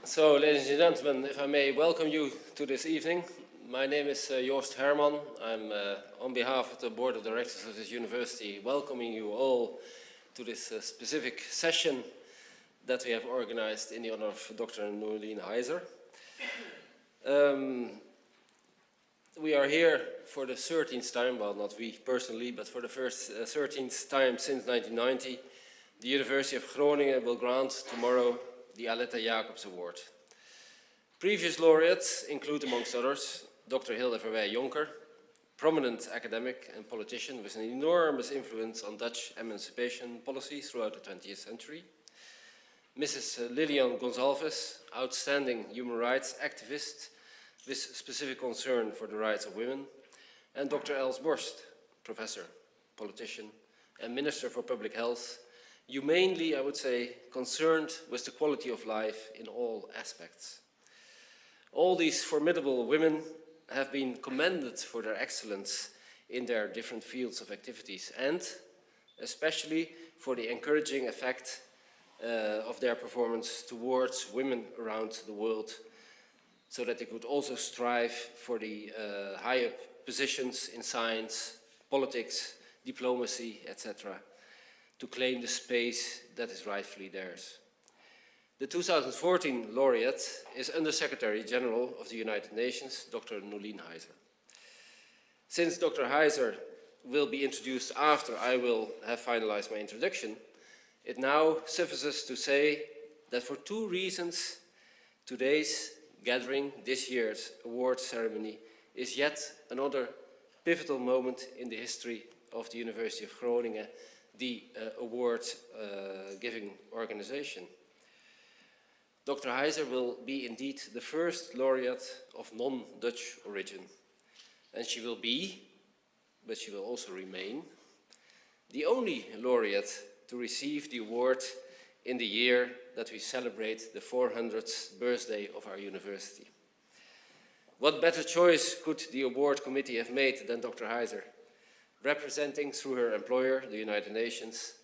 So, ladies and gentlemen, if I may welcome you to this evening. My name is Joost Herman. I'm on behalf of the Board of Directors of this university welcoming you all to this specific session that we have organized in the honor of Dr. Noeline Heiser. We are here for the 13th time, well, not we personally, but for the first 13th time since 1990. The University of Groningen will grant tomorrow the Aletta Jacobs Award. Previous laureates include, amongst others, Dr. Hilde Verwij Jonker, prominent academic and politician with an enormous influence on Dutch emancipation policy throughout the 20th century. Mrs. Lilian Gonzalez, outstanding human rights activist with specific concern for the rights of women. And Dr. Els Borst, professor, politician, and Minister for Public Health, humanely, I would say, concerned with the quality of life in all aspects. All these formidable women have been commended for their excellence in their different fields of activities and especially for the encouraging effect of their performance towards women around the world so that they could also strive for the higher positions in science, politics, diplomacy, etc., to claim the space that is rightfully theirs. The 2014 laureate is Under-Secretary General of the United Nations, Dr. Noeline Heiser. Since Dr. Heiser will be introduced after I will have finalized my introduction, it now suffices to say that for two reasons, today's gathering, this year's award ceremony, is yet another pivotal moment in the history of the University of Groningen, the award-giving organization. Dr. Heiser will be indeed the first laureate of non-Dutch origin. And she will be, but she will also remain, the only laureate to receive the award in the year that we celebrate the 400th birthday of our university. What better choice could the award committee have made than Dr. Heiser, representing through her employer, the United Nations,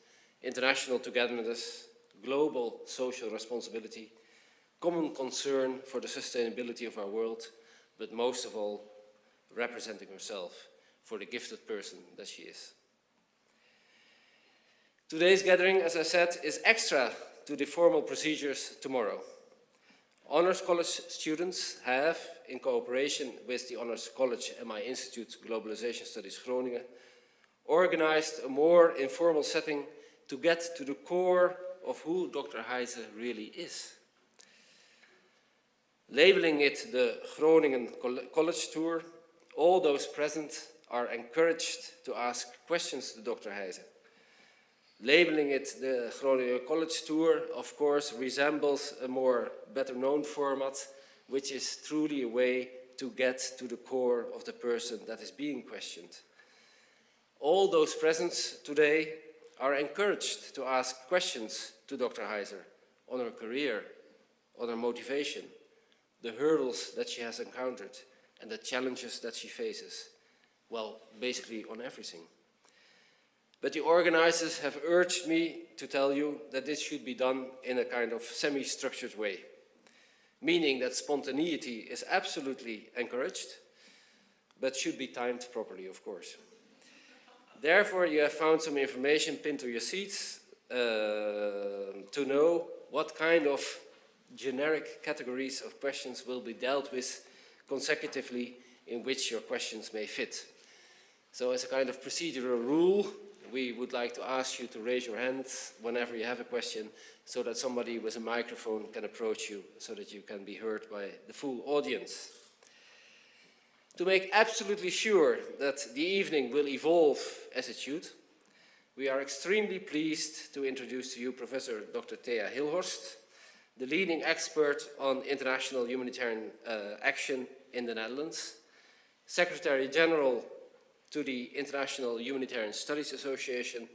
international togetherness, global social responsibility, common concern for the sustainability of our world, but most of all, representing herself for the gifted person that she is. Today's gathering, as I said, is extra to the formal procedures tomorrow. Honors College students have, in cooperation with the Honors College and my Institute Globalization Studies Groningen, organized a more informal setting to get to the core of who Dr. Heiser really is. Labeling it the Groningen College Tour, all those present are encouraged to ask questions to Dr. Heiser. Labeling it the Groningen College Tour, of course, resembles a more better-known format, which is truly a way to get to the core of the person that is being questioned. All those present today are encouraged to ask questions to Dr. Heiser on her career, on her motivation, the hurdles that she has encountered, and the challenges that she faces. Well, basically on everything. But the organizers have urged me to tell you that this should be done in a kind of semi-structured way, meaning that spontaneity is absolutely encouraged, but should be timed properly, of course. Therefore, you have found some information pinned to your seats to know what kind of generic categories of questions will be dealt with consecutively in which your questions may fit. So as a kind of procedural rule, we would like to ask you to raise your hand whenever you have a question so that somebody with a microphone can approach you so that you can be heard by the full audience. To make absolutely sure that the evening will evolve as it should, we are extremely pleased to introduce to you Professor Dr. Thea Hilhorst, the leading expert on international humanitarian action in the Netherlands, Secretary General to the International Humanitarian Studies Association,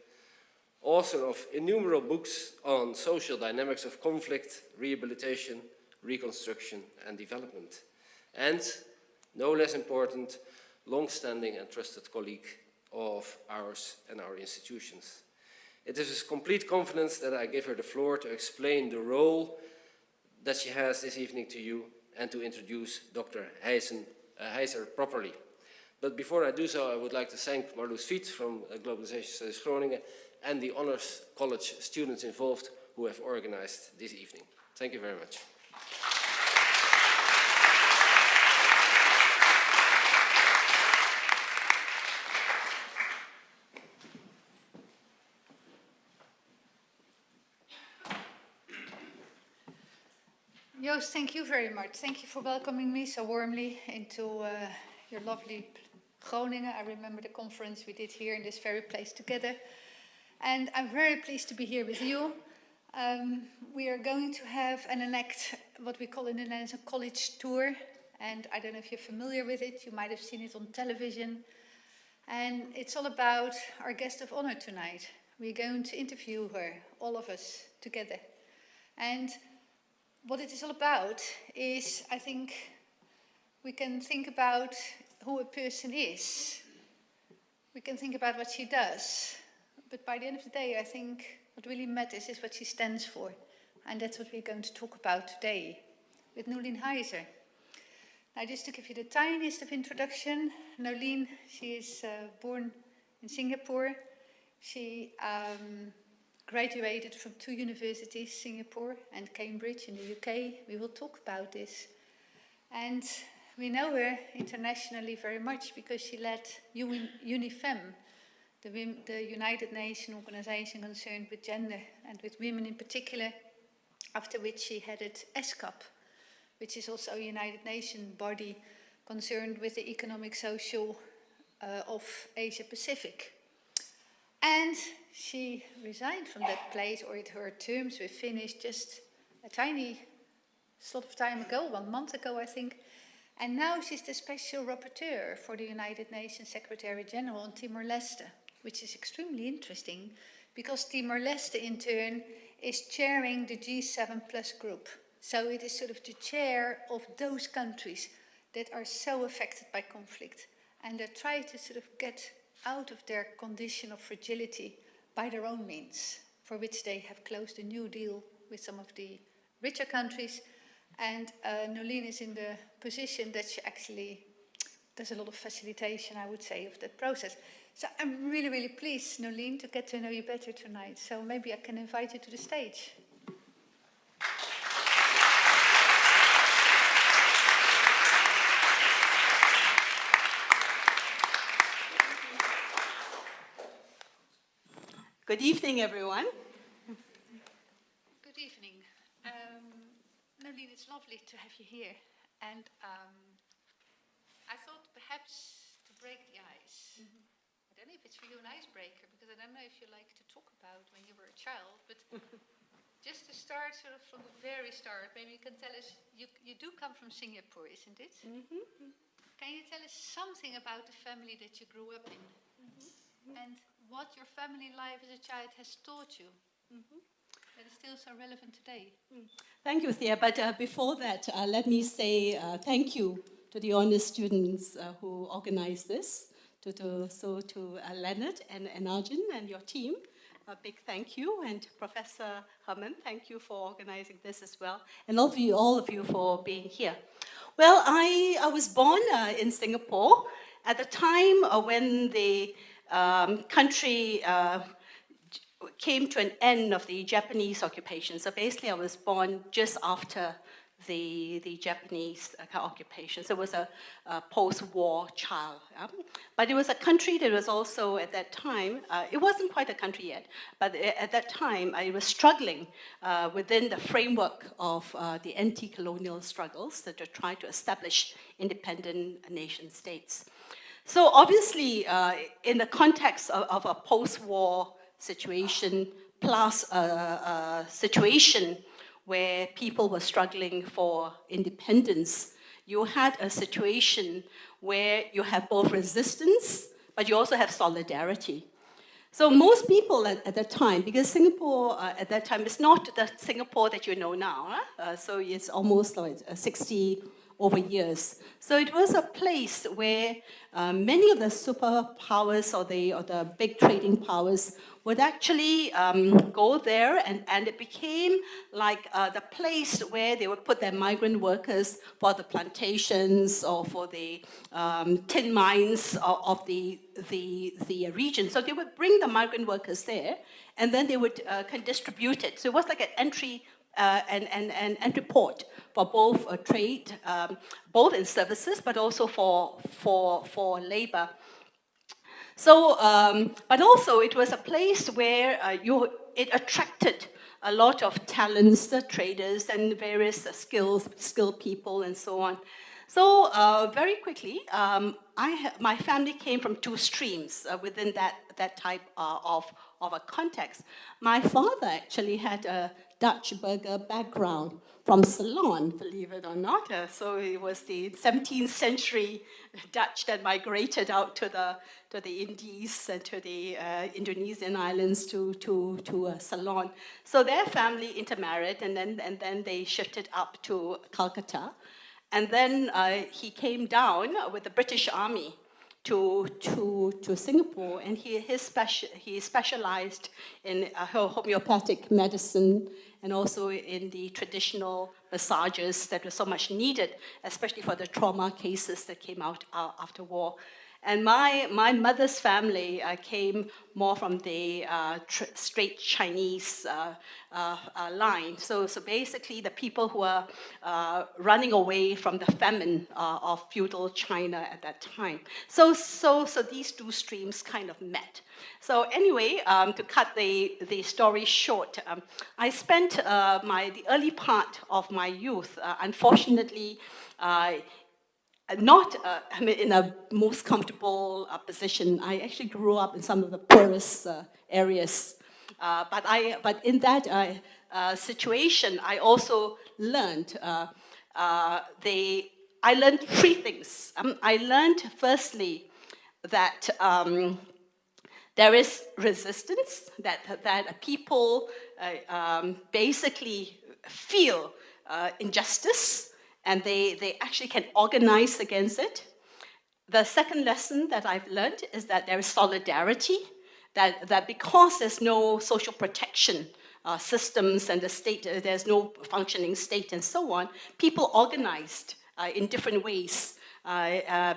author of innumerable books on social dynamics of conflict, rehabilitation, reconstruction, and development, and, no less important, long-standing and trusted colleague of ours and our institutions. It is with complete confidence that I give her the floor to explain the role that she has this evening to you and to introduce Dr. Heiser properly. But before I do so, I would like to thank Marloes Fiet from Globalization Studies Groningen and the Honors College students involved who have organized this evening. Thank you very much. Joost, thank you very much. Thank you for welcoming me so warmly into your lovely Groningen. I remember the conference we did here in this very place together. And I'm very pleased to be here with you. We are going to have and enact what we call in the Netherlands a college tour. And I don't know if you're familiar with it. You might have seen it on television. And it's all about our guest of honor tonight. We're going to interview her, all of us together. And what it is all about is, I think, we can think about who a person is. We can think about what she does. But by the end of the day, I think what really matters is what she stands for. And that's what we're going to talk about today with Nolien Heiser. Now, just to give you the tiniest of introduction, Nolien, she is born in Singapore. She graduated from 2 universities, Singapore and Cambridge in the UK. We will talk about this. And we know her internationally very much because she led UNIFEM, the United Nations organization concerned with gender and with women in particular, after which she headed ESCAP, which is also a United Nations body concerned with the economic social of Asia Pacific. And she resigned from that place, or her terms were finished just a tiny sort of time ago, 1 month ago, I think. And now she's the special rapporteur for the United Nations Secretary General on Timor-Leste, which is extremely interesting because Timor-Leste in turn is chairing the G7 plus group. So it is sort of the chair of those countries that are so affected by conflict and that try to sort of get out of their condition of fragility by their own means, for which they have closed a new deal with some of the richer countries. And Nolien is in the position that she actually does a lot of facilitation, I would say, of that process. So I'm really, really pleased, Nolien, to get to know you better tonight. So maybe I can invite you to the stage. Good evening, everyone. Good evening. Nolien, it's lovely to have you here. And I thought perhaps to break the ice. I don't know if it's for you an icebreaker, because I don't know if you like to talk about when you were a child, but just to start sort of from the very start, maybe you can tell us, you do come from Singapore, isn't it? Mm-hmm. Can you tell us something about the family that you grew up in? Mm-hmm. And what your family life as a child has taught you that is still so relevant today. Thank you, Thea. But before that, let me say thank you to the honors students who organized this, to Leonard and Arjun and your team. A big thank you. And Professor Haman, thank you for organizing this as well. And all of you for being here. Well, I was born in Singapore at the time when the country came to an end of the Japanese occupation. So basically, I was born just after the Japanese occupation. So it was a post-war child. But it was a country that was also, at that time, it wasn't quite a country yet, but at that time, it was struggling within the framework of the anti-colonial struggles that were trying to establish independent nation states. So obviously, in the context of a post-war situation, plus a situation where people were struggling for independence, you had a situation where you have both resistance, but you also have solidarity. So most people at that time, because Singapore at that time is not the Singapore that you know now, so it's almost like 60 over years. So it was a place where many of the superpowers or the big trading powers would actually go there, and it became like the place where they would put their migrant workers for the plantations or for the tin mines of the region. So they would bring the migrant workers there, and then they would can distribute it. So it was like an entry and entry port for both trade, both in services, but also for labor. So, but also it was a place where it attracted a lot of talents, traders, and various skilled people, and so on. So very quickly, my family came from two streams within that type of a context. My father actually had a Dutch burger background from Ceylon, believe it or not. So it was the 17th century Dutch that migrated out to the Indies and to the Indonesian islands to Ceylon. So their family intermarried, and then they shifted up to Calcutta. And then he came down with the British Army to Singapore, and he specialized in homeopathic medicine and also in the traditional massages that were so much needed, especially for the trauma cases that came out after war. And my mother's family came more from the straight Chinese line. So basically the people who are running away from the famine of feudal China at that time. So these two streams kind of met. So anyway, to cut the story short, I spent the early part of my youth, unfortunately, not in a most comfortable position. I actually grew up in some of the poorest areas. But in that situation, I also learned I learned three things. I learned firstly that there is resistance, that people basically feel injustice, and they actually can organize against it. The second lesson that I've learned is that there is solidarity, that because there's no social protection systems and the state, there's no functioning state and so on, people organized in different ways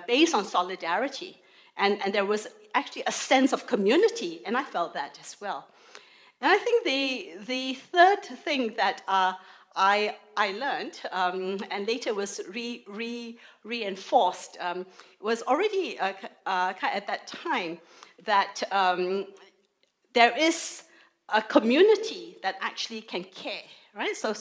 based on solidarity. And there was actually a sense of community, and I felt that as well. And I think the third thing that I learned, and later was reinforced, was already at that time that there is a community that actually can care, right? So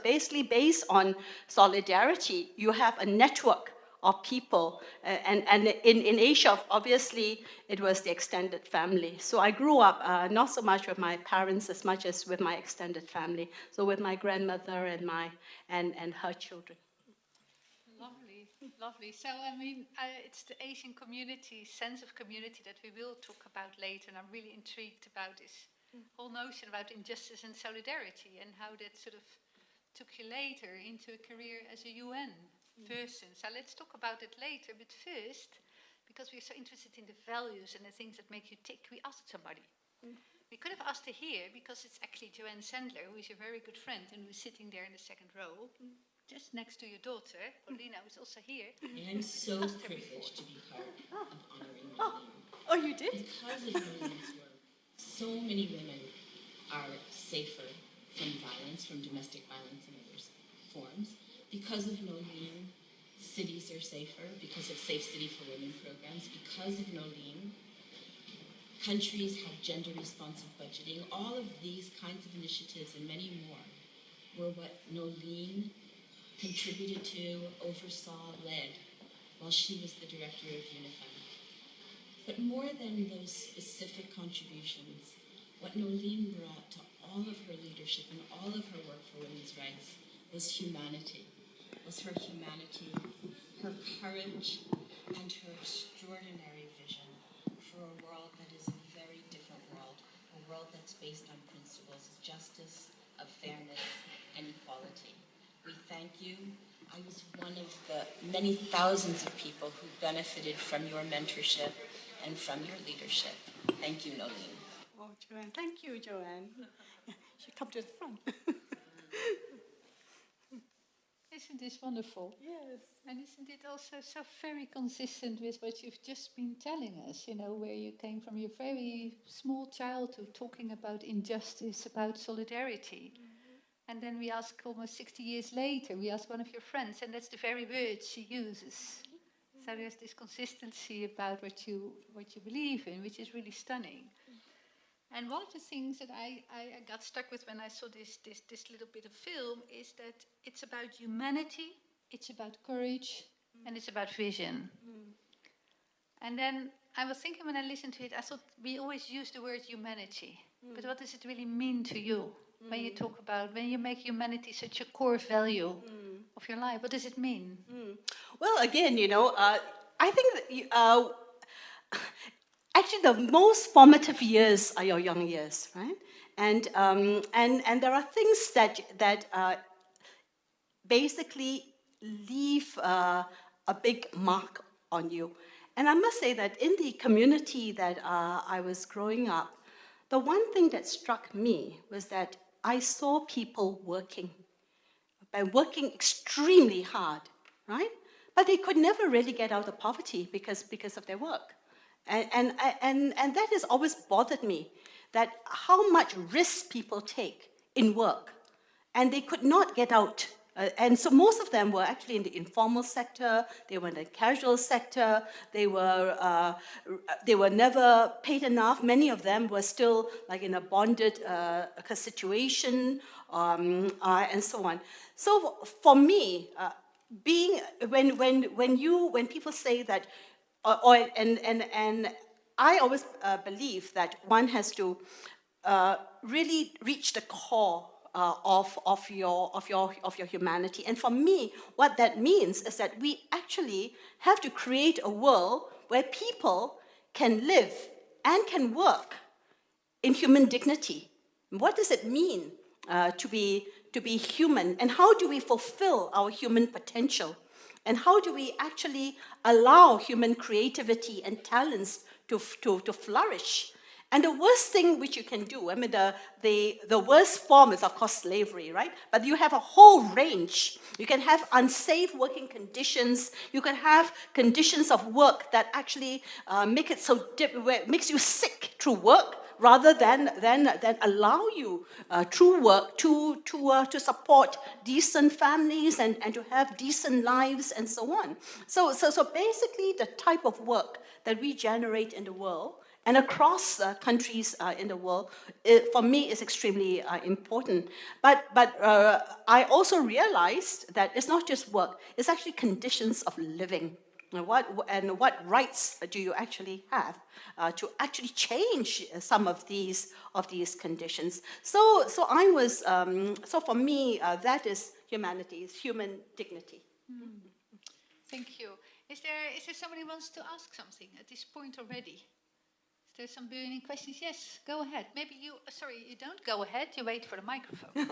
basically, based on solidarity, you have a network of people, and in Asia, obviously, it was the extended family. So I grew up not so much with my parents as much as with my extended family. So with my grandmother and her children. Lovely, lovely. So, I mean, it's the Asian community, sense of community that we will talk about later, and I'm really intrigued about this whole notion about injustice and solidarity and how that sort of took you later into a career as a UN person. So let's talk about it later, but first, because we're so interested in the values and the things that make you tick, we asked somebody. We could have asked her here, because it's actually Joanne Sandler, who is your very good friend and who's sitting there in the second row, just next to your daughter, Paulina, who's also here. And I'm so privileged to be part of honoring Nolene. Oh, you did? Because of Nolene's work, so many women are safer from violence, from domestic violence and other forms. Because of Nolene, cities are safer, because of Safe City for Women programs. Because of Nolene, countries have gender-responsive budgeting. All of these kinds of initiatives and many more were what Nolene contributed to, oversaw, led, while she was the director of UNIFEM. But more than those specific contributions, what Nolene brought to all of her leadership and all of her work for women's rights was humanity. Was her humanity, her courage, and her extraordinary vision for a world that is a very different world, a world that's based on principles of justice, of fairness, and equality. We thank you, I was one of the many thousands of people who benefited from your mentorship and from your leadership. Thank you, Nolene. Oh, Joanne, thank you, Joanne. Yeah, she come to the front. Isn't this wonderful? Yes. And isn't it also so very consistent with what you've just been telling us, you know, where you came from your very small child to talking about injustice, about solidarity. And then we ask almost 60 years later, we ask one of your friends, and that's the very word she uses. So there's this consistency about what you believe in, which is really stunning. And one of the things that I got stuck with when I saw this little bit of film is that it's about humanity, it's about courage, and it's about vision. And then I was thinking when I listened to it, I thought we always use the word humanity. But what does it really mean to you when you talk about, when you make humanity such a core value of your life? What does it mean? Well, again, I think that actually the most formative years are your young years, right? And there are things that basically leave a big mark on you. And I must say that in the community that I was growing up, the one thing that struck me was that I saw people working extremely hard, right? But they could never really get out of poverty because of their work. And that has always bothered me, that how much risk people take in work, and they could not get out. And so most of them were actually in the informal sector, they were in the casual sector, they were never paid enough. Many of them were still like in a bonded situation, and so on. So for me, being when people say that, and I always believe that one has to really reach the core of your humanity. And for me, what that means is that we actually have to create a world where people can live and can work in human dignity. What does it mean to be human? And how do we fulfill our human potential? And how do we actually allow human creativity and talents to flourish? And the worst thing which you can do, I mean, the worst form is, of course, slavery, right? But you have a whole range. You can have unsafe working conditions. You can have conditions of work that actually make it so makes you sick through work, rather than allow you through work to support decent families and to have decent lives and so on. So basically, the type of work that we generate in the world and across countries in the world, for me, is extremely important. But I also realized that it's not just work; it's actually conditions of living. What rights do you actually have to actually change some of these conditions? So I was so for me that is humanity, is human dignity. Thank you. Is there somebody who wants to ask something at this point already? Is there some burning questions? Yes, go ahead. Maybe you don't go ahead, you wait for the microphone.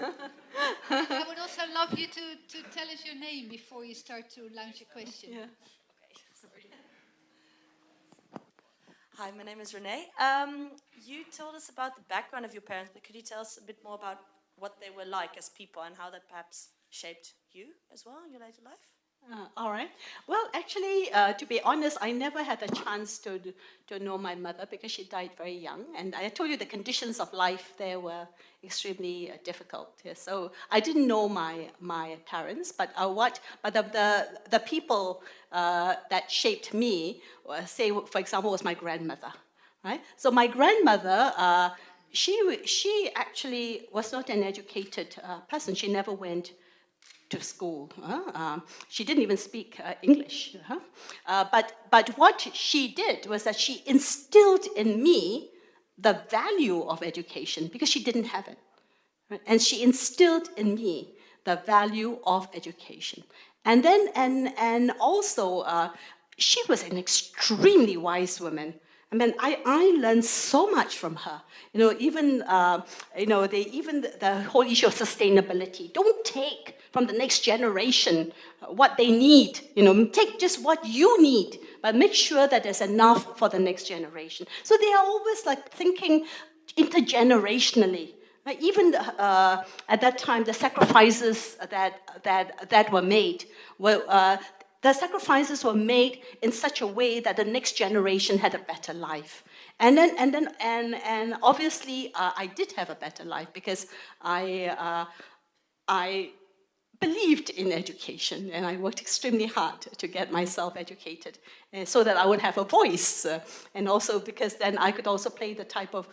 I would also love you to tell us your name before you start to launch a question. Yeah. Okay, sorry. Hi, my name is Renee. You told us about the background of your parents, but could you tell us a bit more about what they were like as people and how that perhaps shaped you as well in your later life? All right. Well, actually, to be honest, I never had a chance to know my mother because she died very young. And I told you the conditions of life there were extremely difficult. Yeah. So I didn't know my parents, but the people that shaped me, say, for example, was my grandmother. Right. So my grandmother. She actually was not an educated person. She never went to school. She didn't even speak English. But what she did was that she instilled in me the value of education because she didn't have it. Right? And she instilled in me the value of education. And then, and also, she was an extremely wise woman. I mean, I learned so much from her. You know, even the whole issue of sustainability. Don't take from the next generation what they need. You know, take just what you need, but make sure that there's enough for the next generation. So they are always like thinking intergenerationally. Even at that time, the sacrifices that were made were. The sacrifices were made in such a way that the next generation had a better life. And obviously, I did have a better life because I believed in education, and I worked extremely hard to get myself educated so that I would have a voice. And also because then I could also play the type of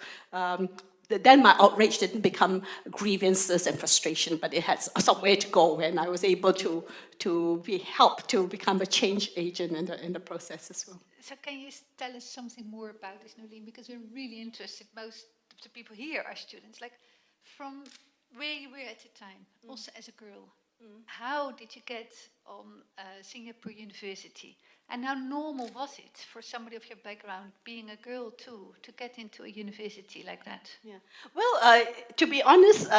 then my outrage didn't become grievances and frustration, but it had somewhere to go, and I was able to be helped to become a change agent in the process as well. So can you tell us something more about this, Nolene? Because we're really interested. Most of the people here are students. Like, from where you were at the time, also as a girl, how did you get on Singapore University? And how normal was it for somebody of your background, being a girl too, to get into a university like that? Yeah. Well, to be honest,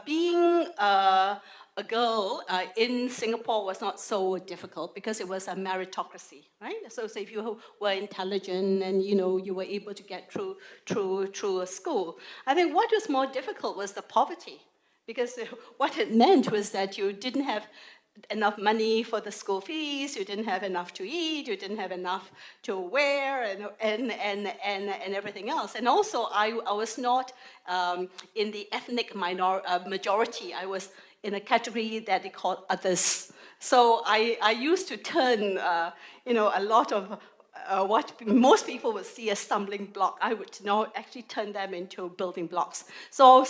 being a girl in Singapore was not so difficult because it was a meritocracy, right? So if you were intelligent and you were able to get through a school, I think what was more difficult was the poverty, because what it meant was that you didn't have enough money for the school fees, you didn't have enough to eat, you didn't have enough to wear, and everything else. And also, I was not in the ethnic majority. I was in a category that they called others. So I used to turn, a lot of what most people would see as stumbling block, I would now actually turn them into building blocks. So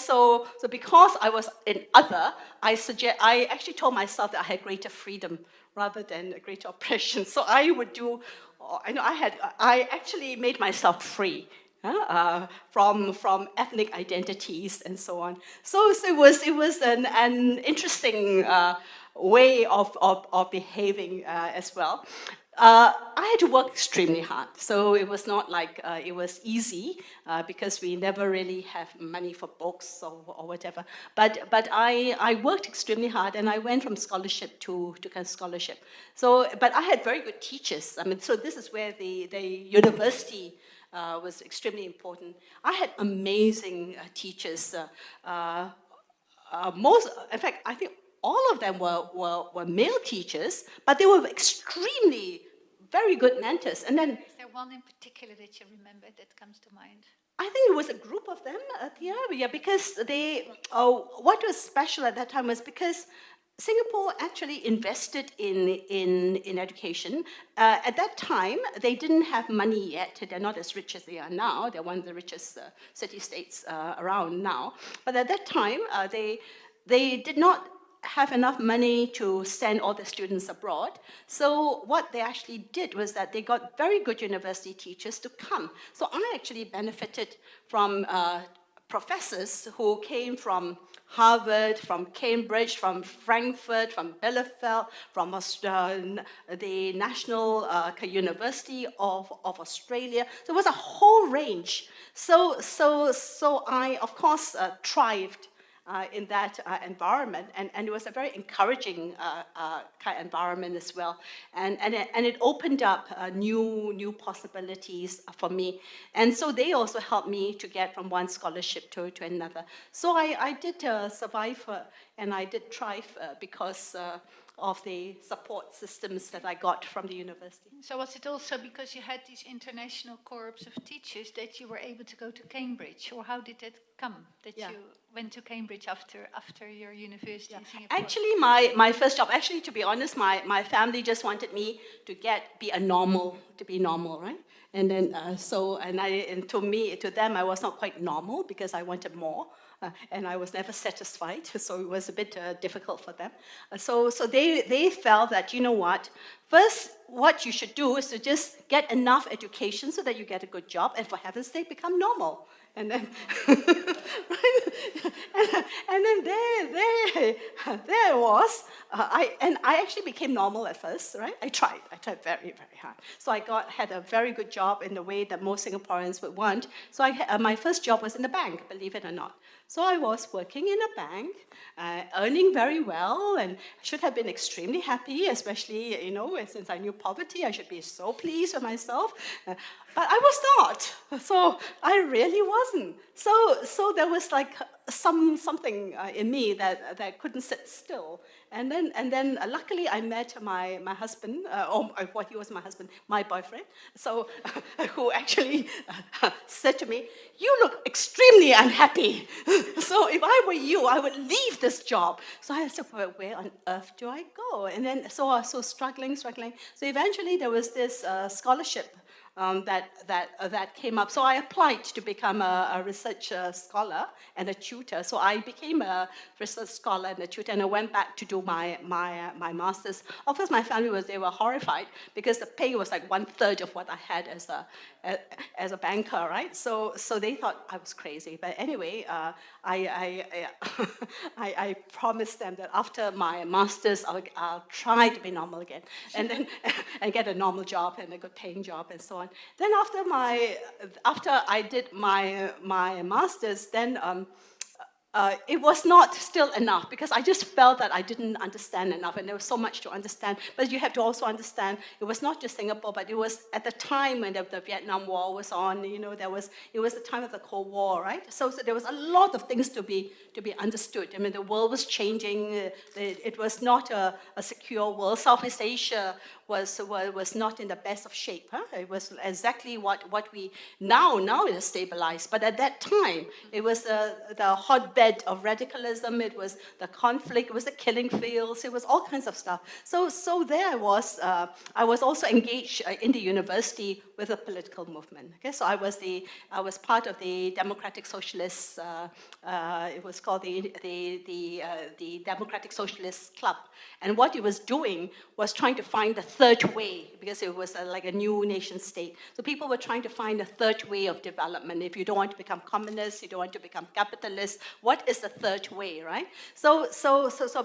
because I was in other, I actually told myself that I had greater freedom rather than a greater oppression. So I would do, I actually made myself free. From ethnic identities and so on. So it was an interesting way of behaving as well. I had to work extremely hard, so it was not like it was easy because we never really have money for books or whatever. But I worked extremely hard, and I went from scholarship to kind of scholarship. So, but I had very good teachers. I mean, so this is where the university was extremely important. I had amazing teachers. In fact, I think all of them were male teachers, but they were extremely very good mentors. And then, is there one in particular that you remember that comes to mind? I think it was a group of them at the area, because what was special at that time was because Singapore actually invested in education. At that time, they didn't have money yet. They're not as rich as they are now. They're one of the richest city-states around now. But at that time, they did not have enough money to send all the students abroad. So what they actually did was that they got very good university teachers to come. So I actually benefited from professors who came from Harvard, from Cambridge, from Frankfurt, from Bielefeld, from the National University of Australia. So it was a whole range. So I, of course, thrived in that environment, and it was a very encouraging kind of environment as well, and it opened up new possibilities for me, and so they also helped me to get from one scholarship to another. So I did survive, and I did thrive because of the support systems that I got from the university. So was it also because you had these international corps of teachers that you were able to go to Cambridge, or how did that come, that you went to Cambridge after your university in Singapore? Actually, my first job, actually, to be honest, my family just wanted me to be normal, right? And then, to them, I was not quite normal because I wanted more. And I was never satisfied, so it was a bit difficult for them. So they felt that, you know what, first, what you should do is to just get enough education so that you get a good job, and for heaven's sake, become normal. And then, right? and then anyway, there I was. I actually became normal at first, right? I tried very, very hard. So I had a very good job in the way that most Singaporeans would want. So my first job was in the bank, believe it or not. So I was working in a bank, earning very well, and should have been extremely happy, especially, since I knew poverty, I should be so pleased with myself. But I was not. So I really wasn't. So there was like something in me that couldn't sit still. And then luckily I met my husband, or what he was my husband, my boyfriend. So who actually said to me, "You look extremely unhappy. So if I were you, I would leave this job." So I said, "Well, where on earth do I go?" And then so struggling. So eventually there was this scholarship that came up. So I applied to become a research scholar and a tutor. So I became a research scholar and a tutor, and I went back to do my master's. Of course, my family they were horrified because the pay was like 1/3 of what I had as a banker, right? So they thought I was crazy. But anyway, I promised them that after my master's, I'll try to be normal again, and then and get a normal job and a good paying job and so on. Then after I did my master's, then it was not still enough because I just felt that I didn't understand enough, and there was so much to understand. But you have to also understand it was not just Singapore, but it was at the time when the Vietnam War was on. It was the time of the Cold War, right? So there was a lot of things to be understood. I mean, the world was changing. It was not a secure world. Southeast Asia was not in the best of shape. It was exactly what we now it is stabilized. But at that time, it was the hotbed of radicalism. It was the conflict. It was the killing fields. It was all kinds of stuff. So there I was. I was also engaged in the university with a political movement. Okay, so I was part of the Democratic Socialists. It was called the Democratic Socialist Club. And what it was doing was trying to find the third way, because it was like a new nation state. So people were trying to find a third way of development. If you don't want to become communist, you don't want to become capitalist, what is the third way, right? So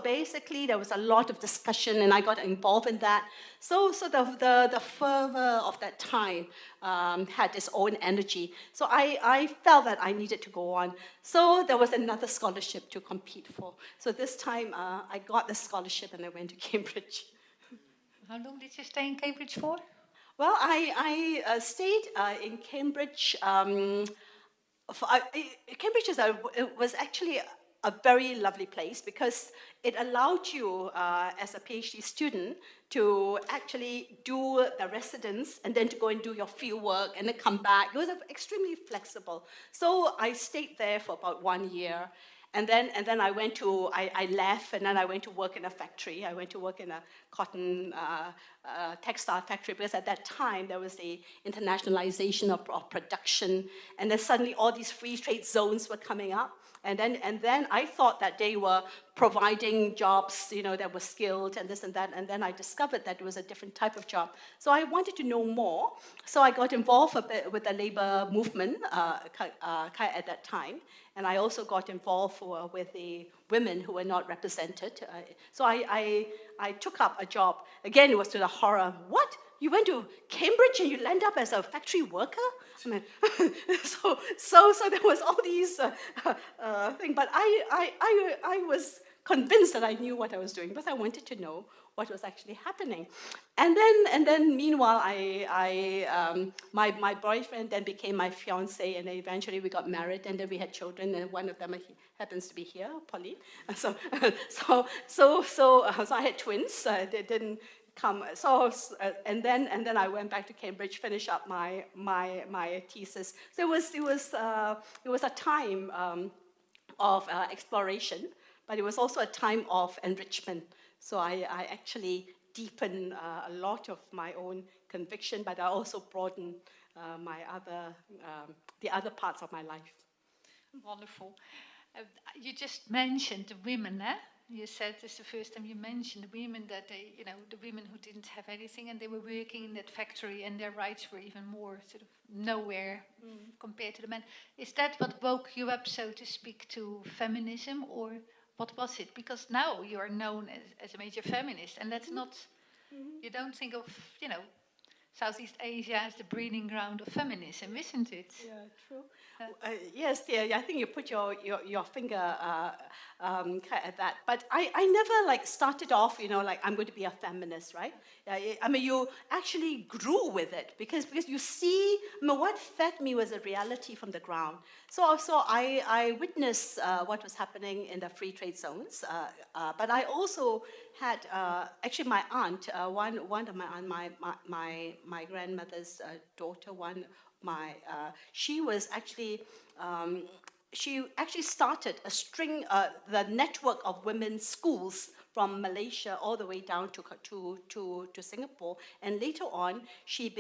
basically there was a lot of discussion, and I got involved in that. So the fervor of that time had its own energy. So I felt that I needed to go on. So there was another scholarship to compete for. So this time I got the scholarship and I went to Cambridge. How long did you stay in Cambridge for? Well, I stayed in Cambridge. Cambridge was actually a very lovely place because it allowed you, as a PhD student, to actually do the residence and then to go and do your field work and then come back. It was extremely flexible. So I stayed there for about 1 year. And then I left, and then I went to work in a factory. I went to work in a cotton textile factory, because at that time there was the internationalization of production, and then suddenly all these free trade zones were coming up. And then I thought that they were providing jobs, that were skilled and this and that. And then I discovered that it was a different type of job. So I wanted to know more. So I got involved a bit with the labor movement at that time. And I also got involved with the women who were not represented. So I took up a job. Again, it was to the horror. What? You went to Cambridge and you landed up as a factory worker? I mean, so there was all these things. But I was convinced that I knew what I was doing, because I wanted to know what was actually happening. And then meanwhile, my boyfriend then became my fiance, and then eventually we got married, and then we had children, and one of them happens to be here, Pauline. So I had twins. They didn't come. And then I went back to Cambridge, finish up my thesis. So it was a time of exploration, but it was also a time of enrichment. So I actually deepened a lot of my own conviction, but I also broadened the other parts of my life. Wonderful. You just mentioned the women, eh? You said this the first time you mentioned the women, that the women who didn't have anything and they were working in that factory, and their rights were even more sort of nowhere compared to the men. Is that what woke you up, so to speak, to feminism, or what was it? Because now you are known as a major feminist, and that's not, you don't think of, Southeast Asia as the breeding ground of feminism, isn't it? Yeah, true. Yes, dear. I think you put your finger at that. But I never like started off, like I'm going to be a feminist, right? I mean, you actually grew with it because you see, what fed me was a reality from the ground. So I witnessed what was happening in the free trade zones, but I also had actually my aunt, one of my aunt, my grandmother's daughter, she was actually she actually started a string, the network of women's schools from Malaysia all the way down to Singapore. And later on, she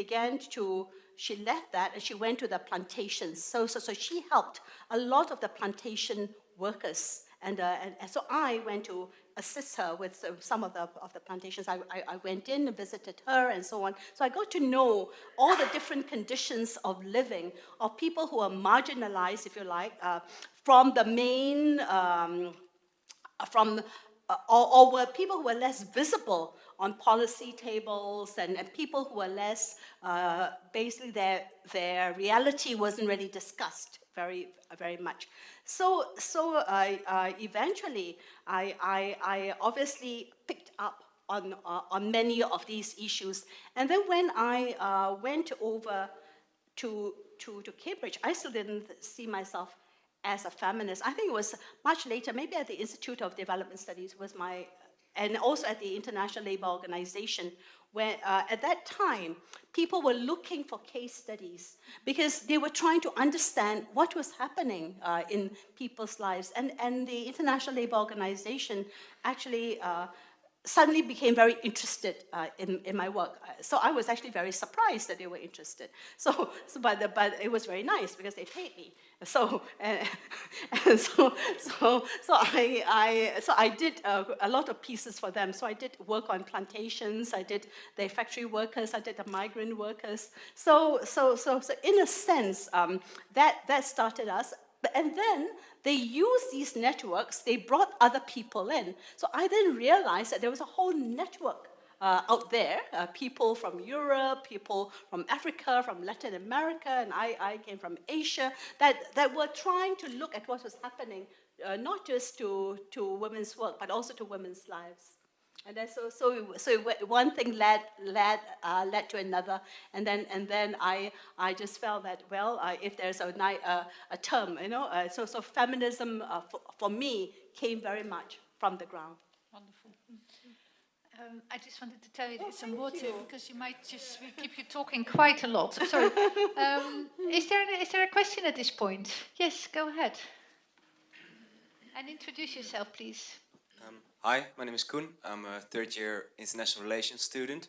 left that and she went to the plantations. So she helped a lot of the plantation workers. And so I went to assist her with some of the plantations. I went in and visited her and so on. So I got to know all the different conditions of living of people who are marginalized, if you like, from the main, or were people who were less visible on policy tables and people who were less, basically their reality wasn't really discussed very much. So eventually, I obviously picked up on many of these issues. And then when I went over to Cambridge, I still didn't see myself as a feminist. I think it was much later, maybe at the Institute of Development Studies and also at the International Labour Organization, where at that time, people were looking for case studies because they were trying to understand what was happening in people's lives. And the International Labour Organization actually suddenly became very interested in my work. So I was actually very surprised that they were interested. But it was very nice because they paid me. So I did a lot of pieces for them. So I did work on plantations. I did the factory workers. I did the migrant workers. So in a sense, that started us. And then they used these networks, they brought other people in. So I then realized that there was a whole network out there, people from Europe, people from Africa, from Latin America, and I came from Asia, that were trying to look at what was happening, not just to women's work, but also to women's lives. And then so one thing led to another, and then I just felt that, well, if there's a term, so feminism for me came very much from the ground. Wonderful. I just wanted to tell you there's some water because we keep you talking quite a lot. Sorry. Is there a question at this point? Yes, go ahead. And introduce yourself, please. Hi, my name is Koen. I'm a third-year international relations student.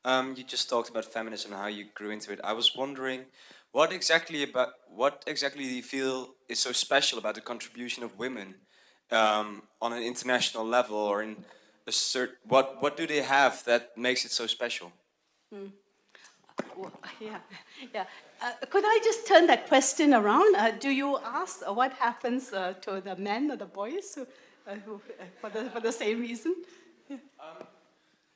You just talked about feminism and how you grew into it. I was wondering, what exactly do you feel is so special about the contribution of women on an international level, or in a what do they have that makes it so special? Well, yeah. Could I just turn that question around? Do you ask what happens to the men or the boys who for the same reason? Yeah.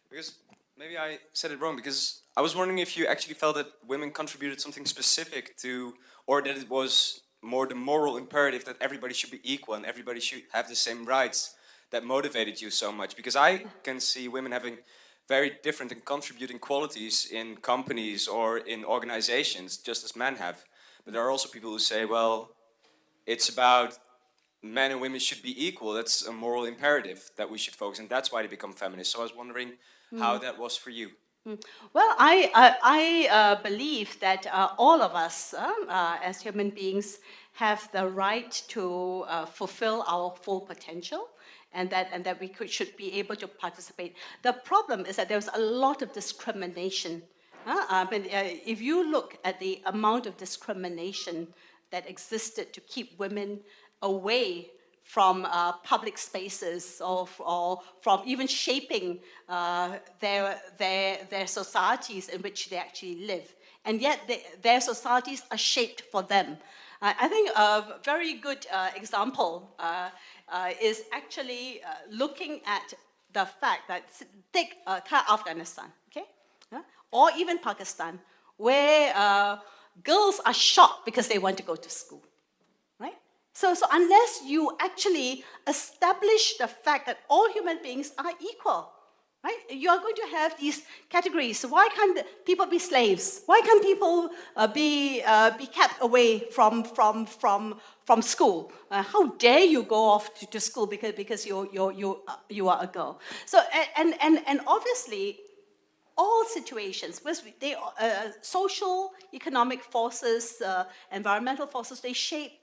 Because maybe I said it wrong, because I was wondering if you actually felt that women contributed something specific to, or that it was more the moral imperative that everybody should be equal and everybody should have the same rights that motivated you so much. Because I can see women having very different and contributing qualities in companies or in organizations, just as men have. But there are also people who say, well, it's about men and women should be equal. That's a moral imperative that we should focus, and that's why they become feminists. So I was wondering how that was for you. Well, I believe that all of us, as human beings, have the right to fulfill our full potential, and that we should be able to participate. The problem is that there's a lot of discrimination. If you look at the amount of discrimination that existed to keep women away from public spaces or from even shaping their societies in which they actually live. And yet their societies are shaped for them. I think a very good example is actually looking at the fact that, take Afghanistan, okay? Or even Pakistan, where girls are shot because they want to go to school, right? So unless you actually establish the fact that all human beings are equal, right? You are going to have these categories. Why can't people be slaves? Why can't people be kept away from school? How dare you go off to school because you are a girl? So and obviously, all situations, social, economic forces, environmental forces, they shape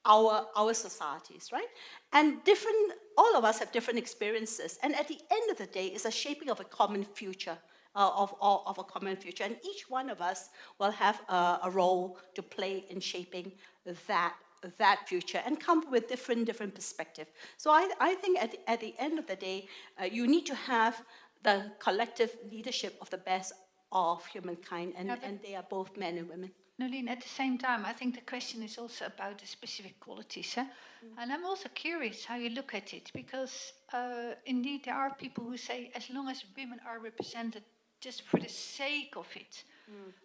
our societies, right? And all of us have different experiences. And at the end of the day, it's a shaping of a common future, of a common future. And each one of us will have a role to play in shaping that future and come with different perspective. So I think at the end of the day, you need to have the collective leadership of the best of humankind, and they are both men and women. Nolene, at the same time, I think the question is also about the specific qualities. And I'm also curious how you look at it, because indeed there are people who say as long as women are represented just for the sake of it.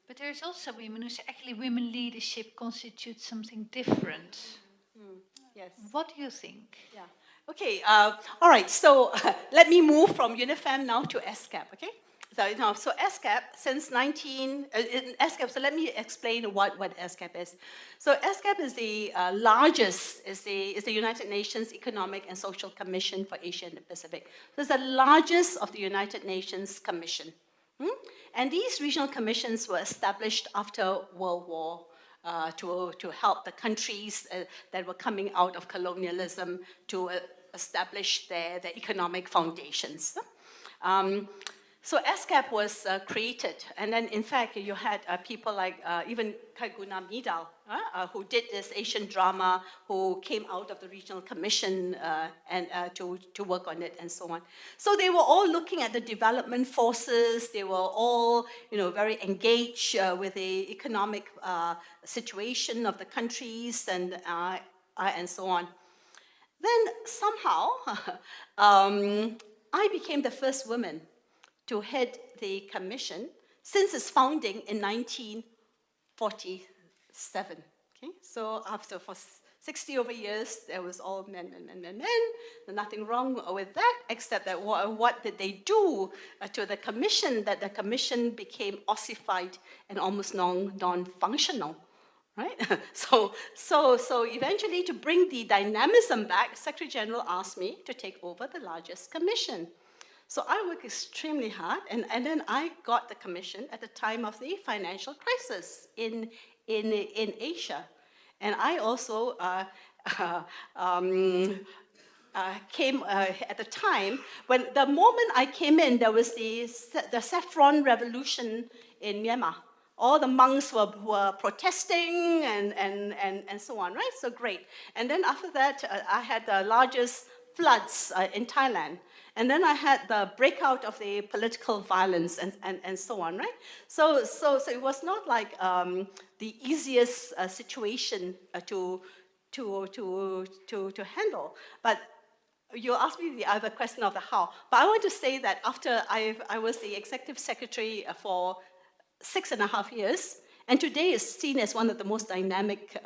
But there's also women who say actually women leadership constitutes something different. Yes. What do you think? Yeah. Okay. All right. So let me move from UNIFEM now to SCAP. Okay. So SCAP since SCAP. So let me explain what SCAP is. So SCAP is the largest, is the United Nations Economic and Social Commission for Asia and the Pacific. So it's the largest of the United Nations Commission. And these regional commissions were established after World War to help the countries that were coming out of colonialism to establish their economic foundations. So SCAP was created, and then in fact you had people like even Kaiguna Midal, who did this Asian drama, who came out of the regional commission and to work on it and so on. So they were all looking at the development forces. They were all very engaged with the economic situation of the countries and so on. Then somehow I became the first woman to head the commission since its founding in 1947. Okay, so for 60 over years, there was all men. There's nothing wrong with that, except that what did they do to the commission, that the commission became ossified and almost non-functional. Right? So eventually, to bring the dynamism back, Secretary General asked me to take over the largest commission. So I worked extremely hard, and then I got the commission at the time of the financial crisis in Asia. And I also came at the time when the moment I came in, there was the saffron revolution in Myanmar. All the monks were protesting and so on, right? So great. And then after that, I had the largest floods in Thailand. And then I had the breakout of the political violence and so on, right? So it was not like the easiest situation to handle. But you asked me the other question of the how. But I want to say that after I was the executive secretary for 6.5 years, and today is seen as one of the most dynamic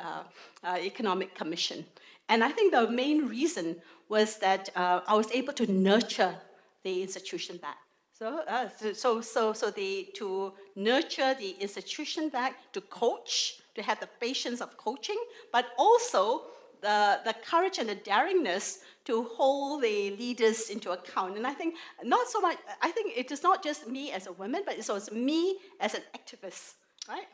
economic commission. And I think the main reason was that I was able to nurture the institution back. To nurture the institution back, to coach, to have the patience of coaching, but also the courage and the daringness to hold the leaders into account. And I think not so much, I think it is not just me as a woman, but it's also me as an activist, right?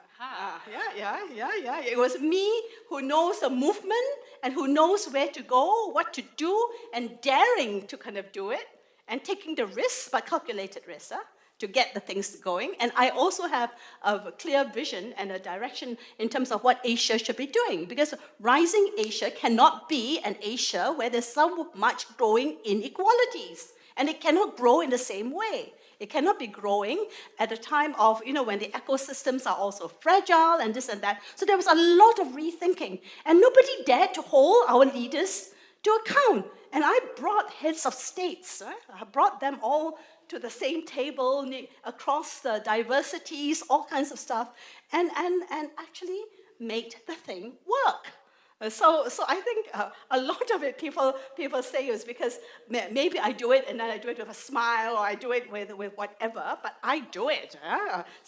Yeah. It was me who knows the movement and who knows where to go, what to do, and daring to kind of do it, and taking the risks, but calculated risks, to get the things going. And I also have a clear vision and a direction in terms of what Asia should be doing, because rising Asia cannot be an Asia where there's so much growing inequalities, and it cannot grow in the same way. It cannot be growing at a time of, when the ecosystems are also fragile and this and that. So there was a lot of rethinking. And nobody dared to hold our leaders to account. And I brought heads of states. I brought them all to the same table across the diversities, all kinds of stuff, and actually made the thing work. So I think a lot of it people say is because maybe I do it and then I do it with a smile or I do it with whatever, but I do it.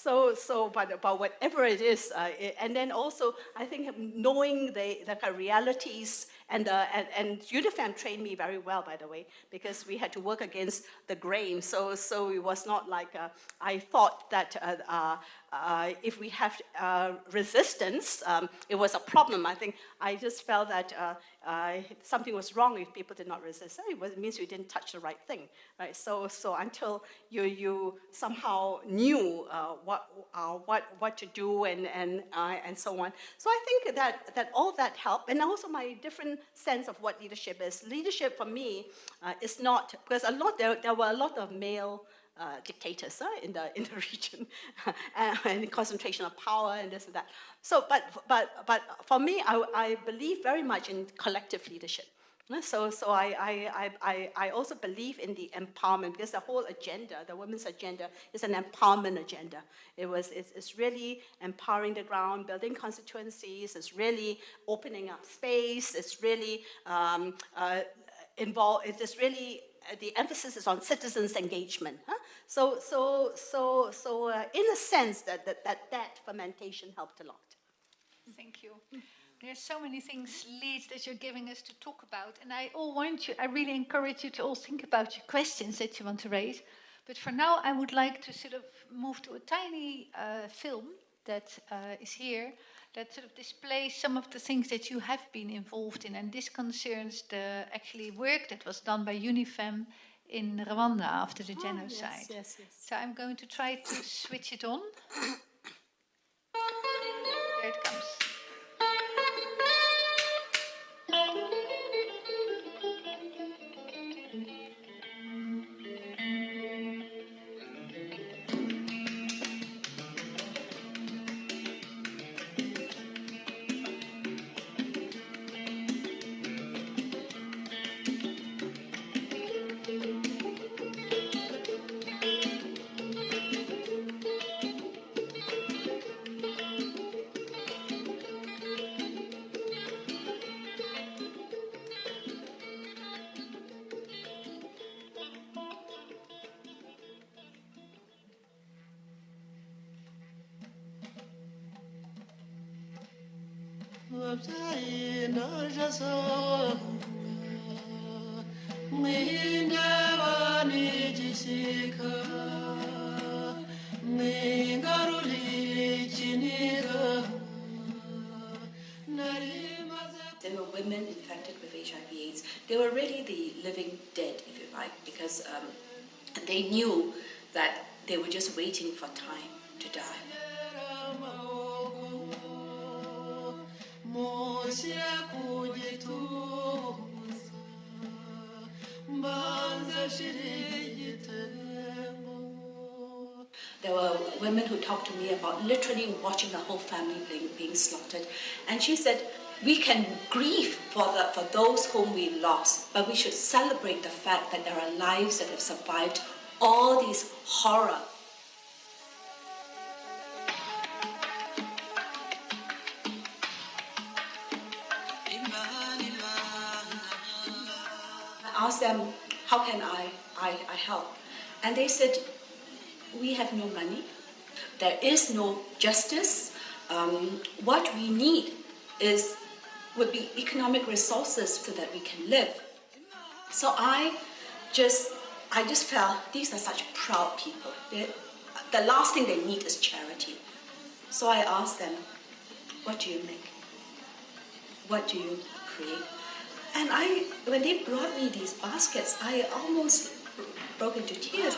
But whatever it is, and then also I think knowing the realities and UNIFEM trained me very well, by the way, because we had to work against the grain. So it was not like I thought that if we have resistance, it was a problem. I think I just felt that something was wrong if people did not resist. It means we didn't touch the right thing, right? So until you somehow knew what to do and so on. So I think that all that helped, and also my different sense of what leadership is. Leadership for me is not, because there were a lot of male dictators in the region, and concentration of power and this and that. So, but for me, I believe very much in collective leadership. So I also believe in the empowerment, because the whole agenda, the women's agenda, is an empowerment agenda. It's really empowering the ground, building constituencies. It's really opening up space. It's really involved. It's really the emphasis is on citizens' engagement. So in a sense, that fermentation helped a lot. Thank you. There's so many things, leads that you're giving us to talk about, and I really encourage you to all think about your questions that you want to raise. But for now, I would like to sort of move to a tiny film that is here, that sort of displays some of the things that you have been involved in, and this concerns the actually work that was done by UNIFEM in Rwanda after the genocide. Yes. So I'm going to try to switch it on. There it comes. There were women infected with HIV/AIDS. They were really the living dead, if you like, because they knew that they were just waiting for time to die. There were women who talked to me about literally watching a whole family being slaughtered. And she said, we can grieve for those whom we lost, but we should celebrate the fact that there are lives that have survived all these horror. I asked them, how can I help? And they said, we have no money. There is no justice. What we need would be economic resources so that we can live. So I just felt these are such proud people. The last thing they need is charity. So I asked them, what do you make? What do you create? And when they brought me these baskets, I almost broke into tears.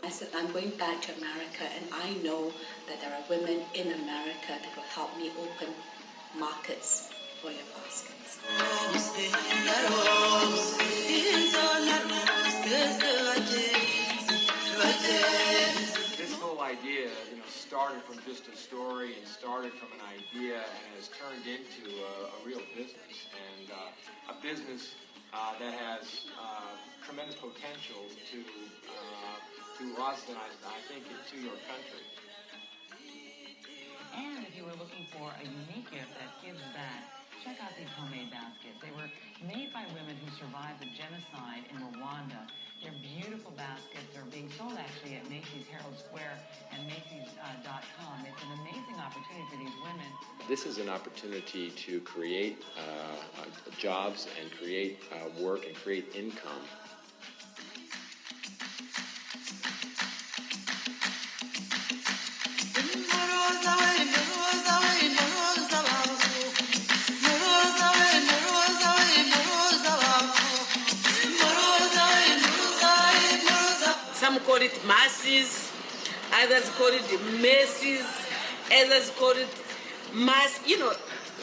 I said, I'm going back to America, and I know that there are women in America that will help me open markets for your baskets. started from an idea and has turned into a real business, and a business that has tremendous potential to us and I think to your country. And if you were looking for a unique gift that gives back, check out these homemade baskets. They were made by women who survived the genocide in Rwanda. They're beautiful baskets. They're being sold actually at Macy's Herald Square and Macy's.com. It's an amazing opportunity for these women. This is an opportunity to create jobs and create work and create income. Some call it masses, others call it messes, others call it mass. You know,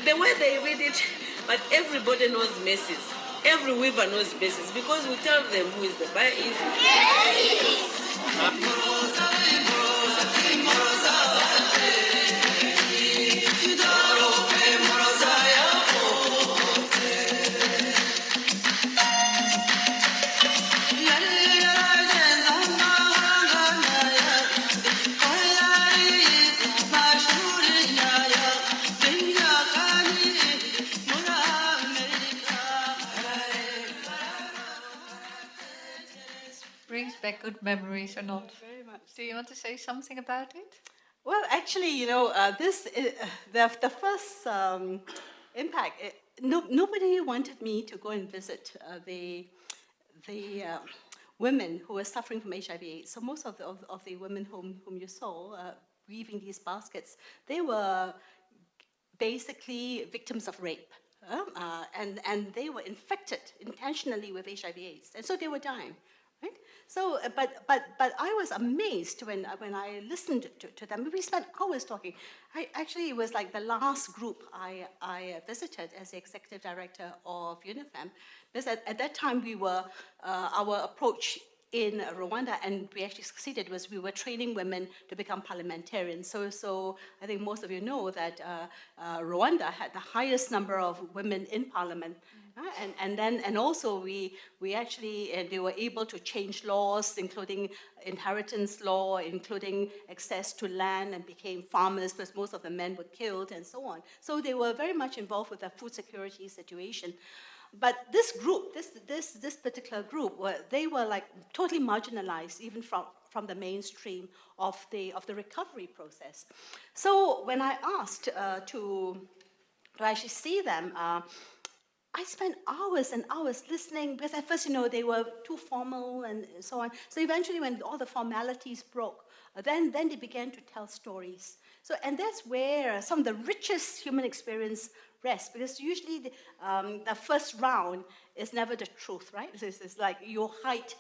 the way they read it, but everybody knows messes. Every weaver knows messes because we tell them who is the buyer is. Brings back good memories or not? Very much. Do you want to say something about it? Well, actually, the first impact. Nobody wanted me to go and visit the women who were suffering from HIV/AIDS. So most of the women whom you saw weaving these baskets, they were basically victims of rape. And they were infected intentionally with HIV/AIDS, and so they were dying. Right? So, but I was amazed when I listened to them. We spent hours talking. It was like the last group I visited as the executive director of UNIFEM, because at that time our approach in Rwanda, and we actually succeeded, was we were training women to become parliamentarians. So I think most of you know that Rwanda had the highest number of women in parliament. And also we actually, they were able to change laws, including inheritance law, including access to land, and became farmers because most of the men were killed and so on. So they were very much involved with the food security situation. But this group, this particular group, they were like totally marginalized, even from the mainstream of the recovery process. So when I asked to actually see them, I spent hours and hours listening, because at first, they were too formal and so on. So eventually, when all the formalities broke, then they began to tell stories. So, and that's where some of the richest human experience rests, because usually the first round is never the truth, right? It's like you hide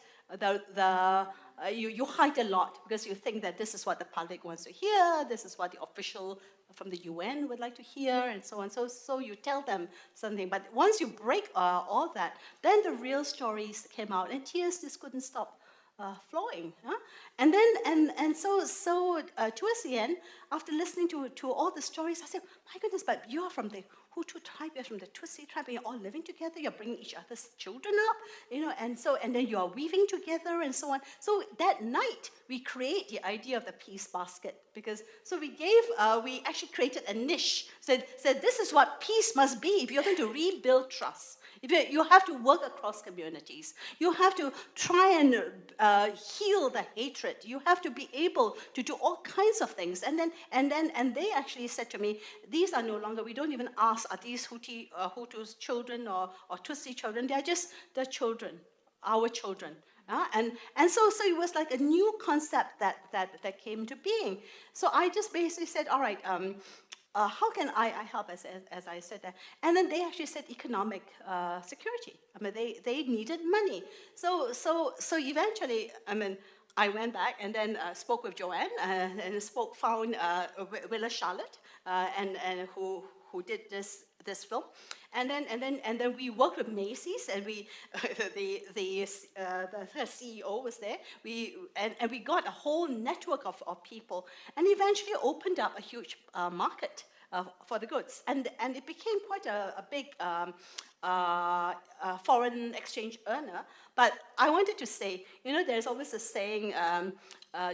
you hide a lot because you think that this is what the public wants to hear, this is what the official from the UN would like to hear, and so on. So you tell them something, but once you break all that, then the real stories came out, and tears just couldn't stop flowing. Huh? And then towards the end, after listening to all the stories, I said, my goodness, but you're from the Hutu tribe, you're from the Tutsi tribe, and you're all living together, you're bringing each other's children up, and then you're weaving together and so on. So that night, we create the idea of the peace basket, we actually created a niche, said this is what peace must be if you're going to rebuild trust. You have to work across communities. You have to try and heal the hatred. You have to be able to do all kinds of things. And they actually said to me, these are no longer, we don't even ask, are these Hutus children or Tutsi children? They are just the children, our children. And so it was like a new concept that came to being. So I just basically said, all right, how can I help, as I said that? And then they actually said economic security. I mean, they needed money. So eventually, I went back and then spoke with Joanne and found Willa Charlotte, and who did this film. And then we worked with Macy's, and the CEO was there. We got a whole network of people, and eventually opened up a huge market for the goods. And it became quite a big foreign exchange earner. But I wanted to say, there's always a saying,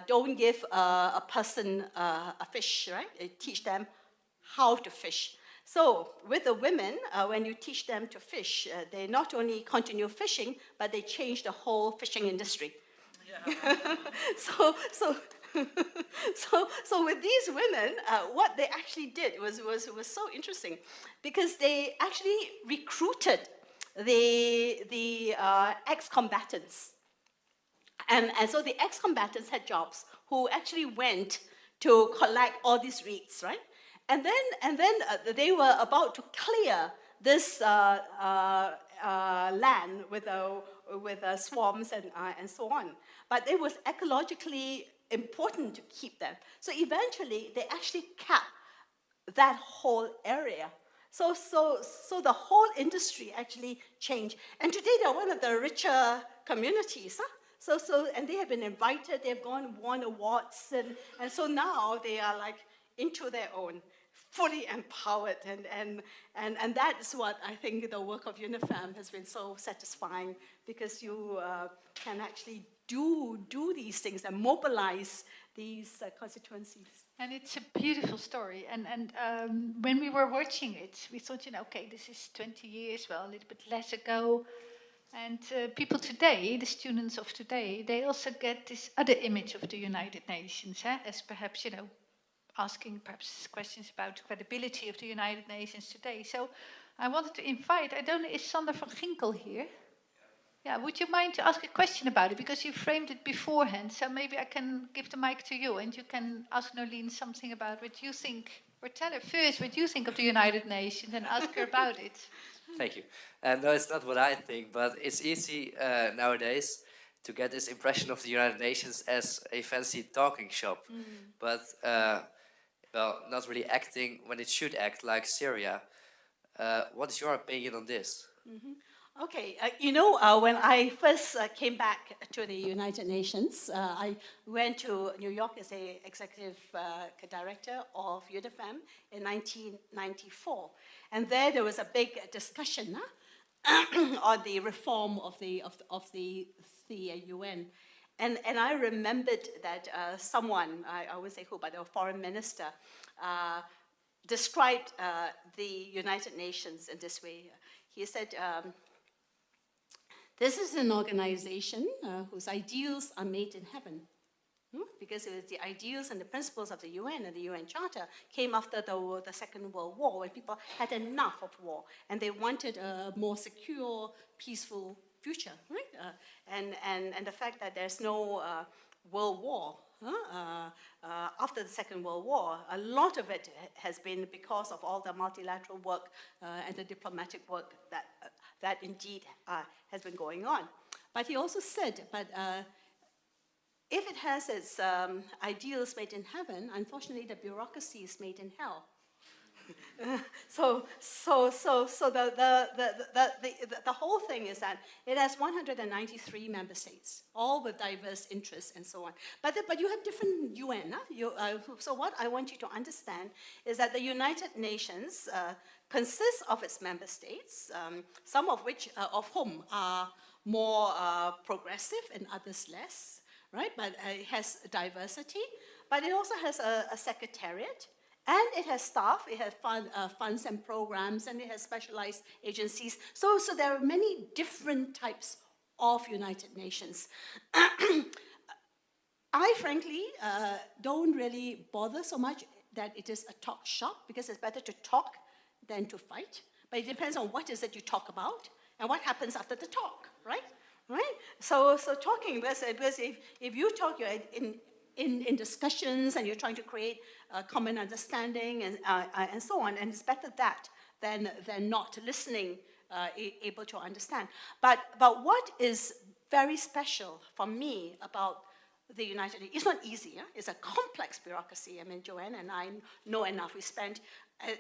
don't give a person a fish, right? Teach them how to fish. So with the women, when you teach them to fish, they not only continue fishing, but they change the whole fishing industry. so, so, so with these women, what they actually did was so interesting, because they actually recruited the ex-combatants. And so the ex-combatants had jobs who actually went to collect all these reeds, right? And then they were about to clear this land with swarms and so on. But it was ecologically important to keep them. So eventually, they actually capped that whole area. So the whole industry actually changed. And today, they're one of the richer communities. And they have been invited, they've won awards, and so now they are like into their own, fully empowered, and that's what I think the work of UNIFEM has been so satisfying, because you can actually do these things and mobilize these constituencies. And it's a beautiful story. And when we were watching it, we thought, okay, this is 20 years, well, a little bit less ago. And people today, the students of today, they also get this other image of the United Nations, as perhaps, asking perhaps questions about the credibility of the United Nations today. So I wanted to invite, I don't know, is Sander van Ginkel here? Yeah, would you mind to ask a question about it? Because you framed it beforehand, so maybe I can give the mic to you and you can ask Nolene something about what you think, or tell her first what you think of the United Nations and ask her about it. Thank you. No, it's not what I think, but it's easy nowadays to get this impression of the United Nations as a fancy talking shop, but well, not really acting when it should act, like Syria. What is your opinion on this? Mm-hmm. Okay, when I first came back to the United Nations, I went to New York as an executive director of UNIFEM in 1994. And there was a big discussion on the reform of the UN. And I remembered that someone, I won't say who, but a foreign minister, described the United Nations in this way. He said, this is an organization whose ideals are made in heaven. Because it was the ideals and the principles of the UN and the UN Charter came after the Second World War, when people had enough of war and they wanted a more secure, peaceful future, right? And the fact that there's no world war after the Second World War, a lot of it has been because of all the multilateral work and the diplomatic work that indeed has been going on. But he also said, if it has its ideals made in heaven, unfortunately, the bureaucracy is made in hell. So the whole thing is that it has 193 member states, all with diverse interests and so on. But you have different UN. So what I want you to understand is that the United Nations consists of its member states, some of whom are more progressive and others less. Right, but it has diversity, but it also has a secretariat, and it has staff, it has funds and programs, and it has specialized agencies. So there are many different types of United Nations. I frankly don't really bother so much that it is a talk shop, because it's better to talk than to fight. But it depends on what is it you talk about and what happens after the talk, right? Right? So talking, because if you talk, you're in discussions and you're trying to create a common understanding and so on, and it's better that than not listening, able to understand. But what is very special for me about the United Nations, it's not easy, it's a complex bureaucracy. I mean, Joanne and I know enough. We spent,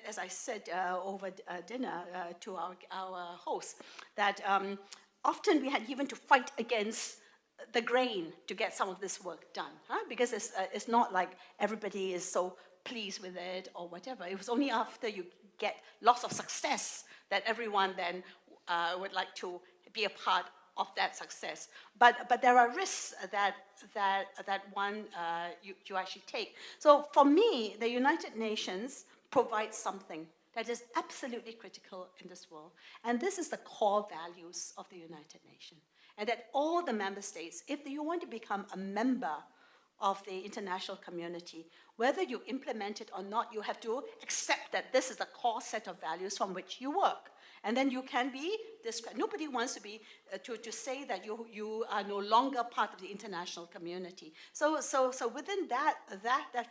as I said over dinner to our host, that often we had even to fight against the grain to get some of this work done, because it's not like everybody is so pleased with it or whatever. It was only after you get lots of success that everyone then would like to be a part of that success. But there are risks that one you actually take. So for me, the United Nations provides something that is absolutely critical in this world. And this is the core values of the United Nations. And that all the member states, if you want to become a member of the international community, whether you implement it or not, you have to accept that this is the core set of values from which you work. And then you can be nobody wants to be to say that you are no longer part of the international community. So within that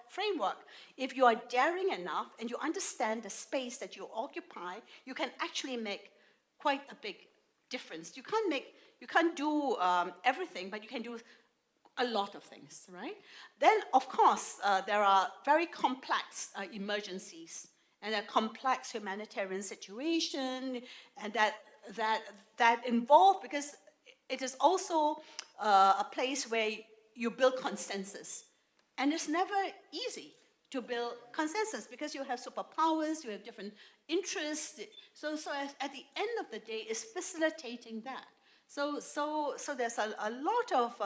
framework, if you are daring enough and you understand the space that you occupy, you can actually make quite a big difference. You can't do everything, but you can do a lot of things, right? Then, of course, there are very complex emergencies and a complex humanitarian situation, and that involve, because it is also a place where you build consensus. And it's never easy to build consensus because you have superpowers, you have different interests. So at the end of the day, it's facilitating that. So there's a lot of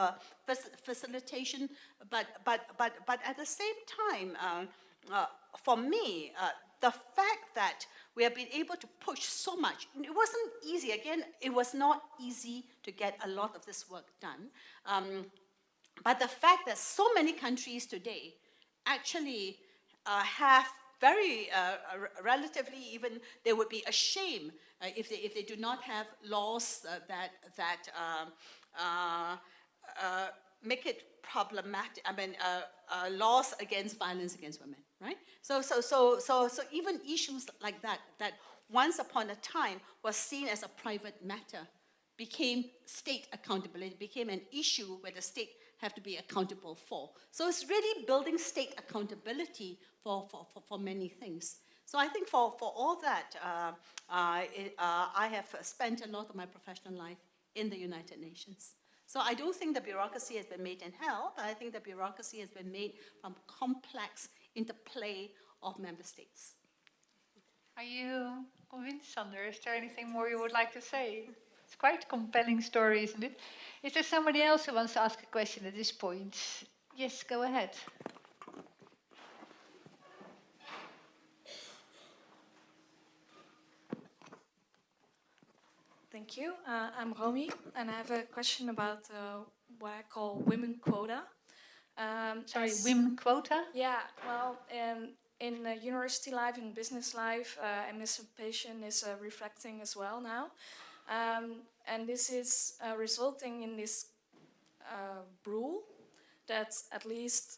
facilitation, but at the same time, for me, the fact that we have been able to push so much, it wasn't easy. Again, it was not easy to get a lot of this work done. But the fact that so many countries today actually have very relatively, even they would be ashamed if they do not have laws that make it problematic. I mean, laws against violence against women, right? So even issues like that once upon a time was seen as a private matter, became state accountability, became an issue where the state have to be accountable for. So it's really building state accountability for many things. So I think for all that, I have spent a lot of my professional life in the United Nations. So I don't think the bureaucracy has been made in hell, but I think the bureaucracy has been made from complex interplay of member states. Are you convinced, Sander? Is there anything more you would like to say? It's quite a compelling story, isn't it? Is there somebody else who wants to ask a question at this point? Yes, go ahead. Thank you. I'm Romy, and I have a question about what I call women quota. Sorry, women quota? Yeah, well, in university life, in business life, emancipation is reflecting as well now. And this is resulting in this rule that at least,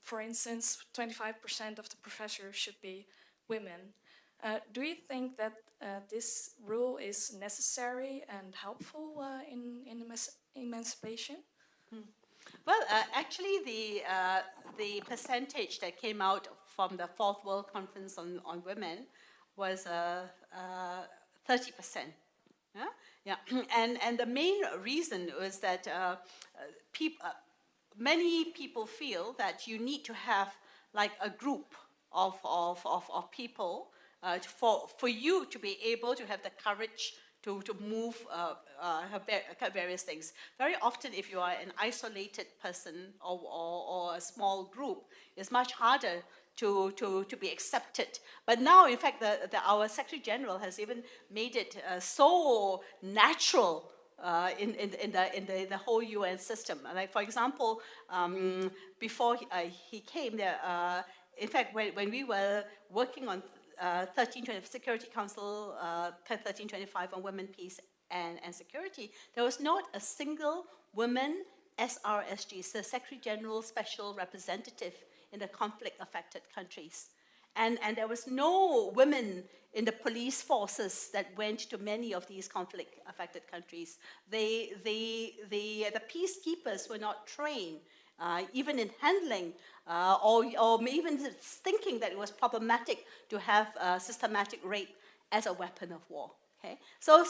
for instance, 25% of the professors should be women. Do you think that this rule is necessary and helpful in emancipation? Well, actually, the percentage that came out from the Fourth World Conference on Women was 30%. Yeah, and the main reason was that many people feel that you need to have like a group of people for you to be able to have the courage to move various things. Very often, if you are an isolated person or a small group, it's much harder to be accepted. But now, in fact, our Secretary General has even made it so natural in the whole UN system. Like, for example, before he came there, in fact, when we were working on 1325 Security Council 1325 on Women, Peace and Security, there was not a single woman SRSG, the Secretary General Special Representative in the conflict-affected countries. And there was no women in the police forces that went to many of these conflict-affected countries. The peacekeepers were not trained, even in handling, or even thinking that it was problematic to have systematic rape as a weapon of war. Okay, so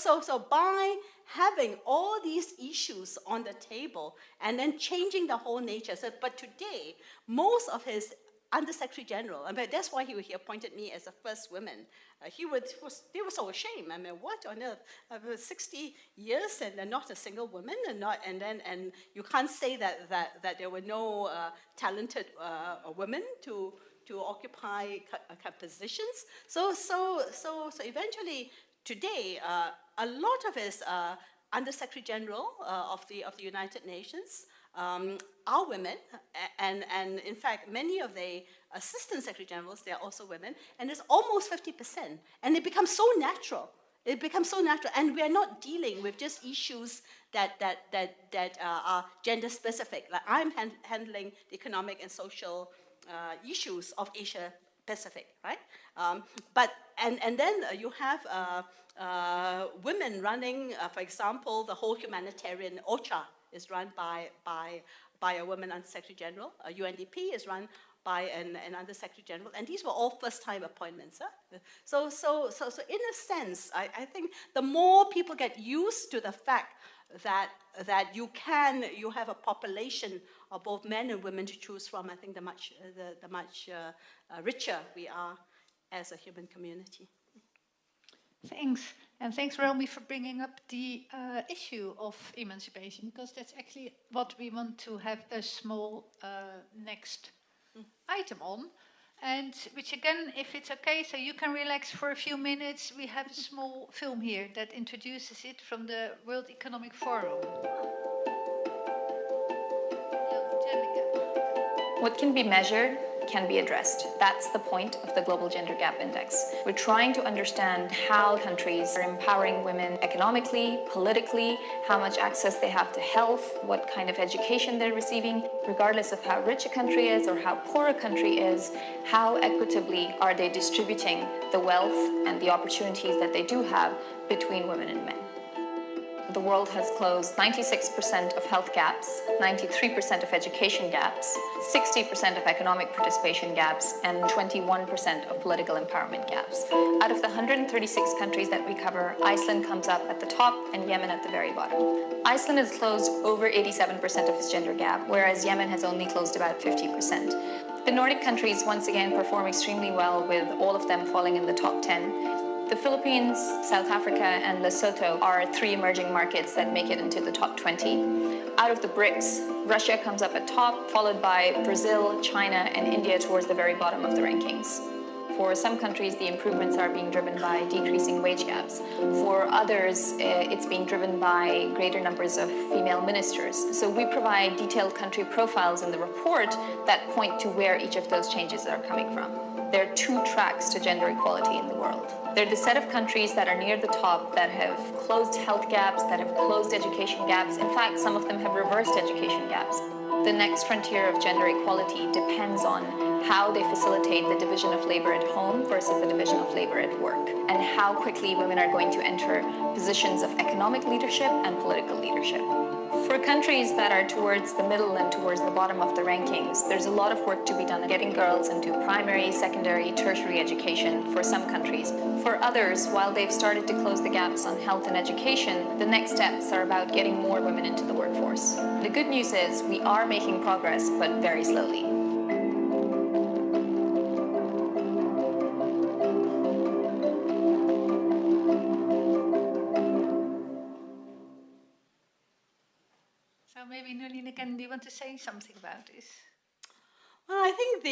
by having all these issues on the table and then changing the whole nature. But today, most of his Undersecretary General. I mean, that's why he appointed me as the first woman. They were so ashamed. I mean, what on earth? 60 years and not a single woman, and you can't say that there were no talented women to occupy positions. So eventually today, a lot of us Undersecretary General of the United Nations are women, and in fact, many of the Assistant Secretary Generals, they are also women, and it's almost 50%, and it becomes so natural. It becomes so natural, and we are not dealing with just issues that are gender specific. Like I'm handling the economic and social issues of Asia Pacific, right? But then you have women running, for example, the whole humanitarian OCHA is run by a woman Undersecretary General. UNDP is run by an Undersecretary General, and these were all first-time appointments. Huh? So in a sense, I think the more people get used to the fact that you have a population of both men and women to choose from, I think the much richer we are as a human community. Thanks. And thanks, Romy, for bringing up the issue of emancipation, because that's actually what we want to have a small next item on. And which again, if it's okay, so you can relax for a few minutes, we have a small film here that introduces it from the World Economic Forum. What can be measured can be addressed. That's the point of the Global Gender Gap Index. We're trying to understand how countries are empowering women economically, politically, how much access they have to health, what kind of education they're receiving, regardless of how rich a country is or how poor a country is, how equitably are they distributing the wealth and the opportunities that they do have between women and men. The world has closed 96% of health gaps, 93% of education gaps, 60% of economic participation gaps, and 21% of political empowerment gaps. Out of the 136 countries that we cover, Iceland comes up at the top and Yemen at the very bottom. Iceland has closed over 87% of its gender gap, whereas Yemen has only closed about 50%. The Nordic countries once again perform extremely well, with all of them falling in the top 10. The Philippines, South Africa, and Lesotho are three emerging markets that make it into the top 20. Out of the BRICS, Russia comes up at top, followed by Brazil, China, and India towards the very bottom of the rankings. For some countries, the improvements are being driven by decreasing wage gaps. For others, it's being driven by greater numbers of female ministers. So we provide detailed country profiles in the report that point to where each of those changes are coming from. There are two tracks to gender equality in the world. They're the set of countries that are near the top that have closed health gaps, that have closed education gaps. In fact, some of them have reversed education gaps. The next frontier of gender equality depends on how they facilitate the division of labor at home versus the division of labor at work, and how quickly women are going to enter positions of economic leadership and political leadership. For countries that are towards the middle and towards the bottom of the rankings, there's a lot of work to be done getting girls into primary, secondary, tertiary education for some countries. For others, while they've started to close the gaps on health and education, the next steps are about getting more women into the workforce. The good news is we are making progress, but very slowly. So maybe Nalini, do you want to say something about this? Well, I think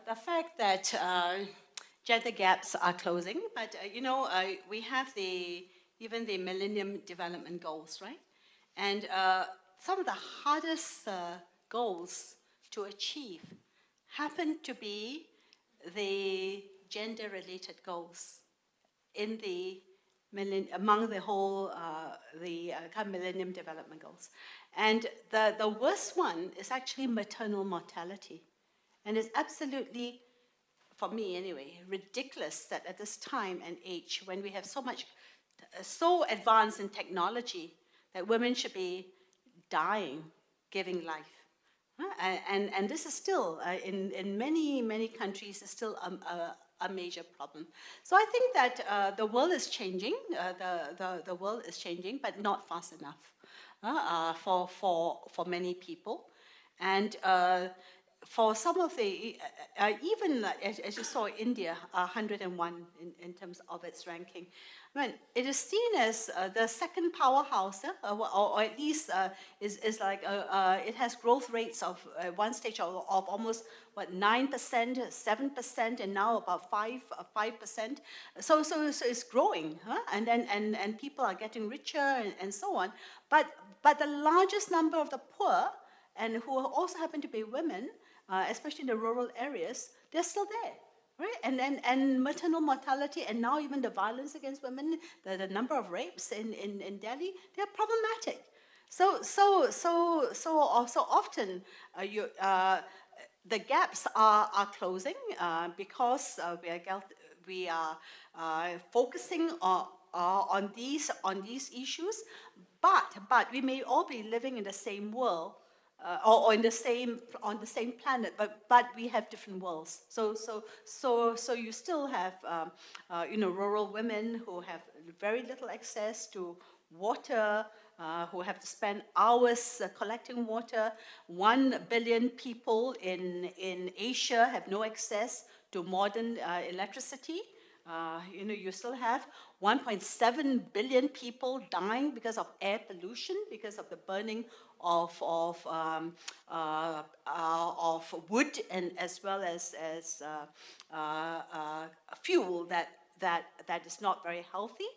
the fact that gender gaps are closing, but we have even the Millennium Development Goals, right? And some of the hardest goals to achieve happen to be the gender-related goals in among the whole Millennium Development Goals. And the worst one is actually maternal mortality. And it's absolutely, for me anyway, ridiculous that at this time and age, when we have so advanced in technology, that women should be dying, giving life. And this is still, in many countries, is still a major problem. So I think that the world is changing. The world is changing, but not fast enough for many people. And for some of the, even as you saw, India, 101 in terms of its ranking. I mean, it is seen as the second powerhouse, or at least is like, it has growth rates of one stage of almost, what, 9%, 7%, and now about 5%. So it's growing, huh? And then and people are getting richer and so on. But the largest number of the poor, and who also happen to be women, especially in the rural areas, they're still there, right? And maternal mortality, and now even the violence against women, the number of rapes in Delhi, they're problematic. So often the gaps are closing because we are focusing on these issues, but we may all be living in the same world, or on the same planet, but we have different worlds. So you still have rural women who have very little access to water, who have to spend hours collecting water. 1 billion people in Asia have no access to modern electricity. You still have 1.7 billion people dying because of air pollution, because of the burning of wood, and as well as fuel that is not very healthy.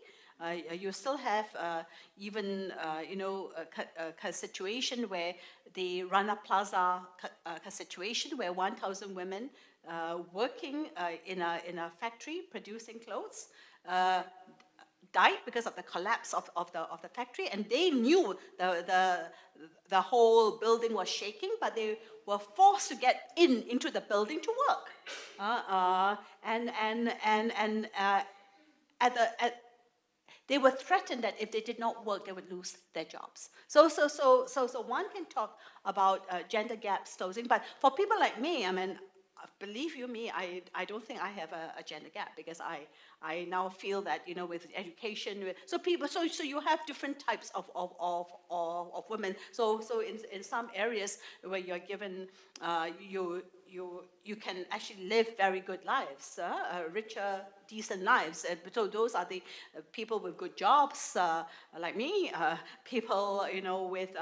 You still have even a situation where the Rana Plaza situation, where 1,000 women working in a factory producing clothes died because of the collapse of the factory, and they knew the whole building was shaking, but they were forced to get into the building to work, they were threatened that if they did not work, they would lose their jobs. So one can talk about gender gaps closing, but for people like me, I mean, believe you me, I don't think I have a gender gap, because I now feel that, with education, so you have different types of women. So in some areas where you're given, you can actually live very good lives, richer, decent lives. So those are the people with good jobs, like me, people, with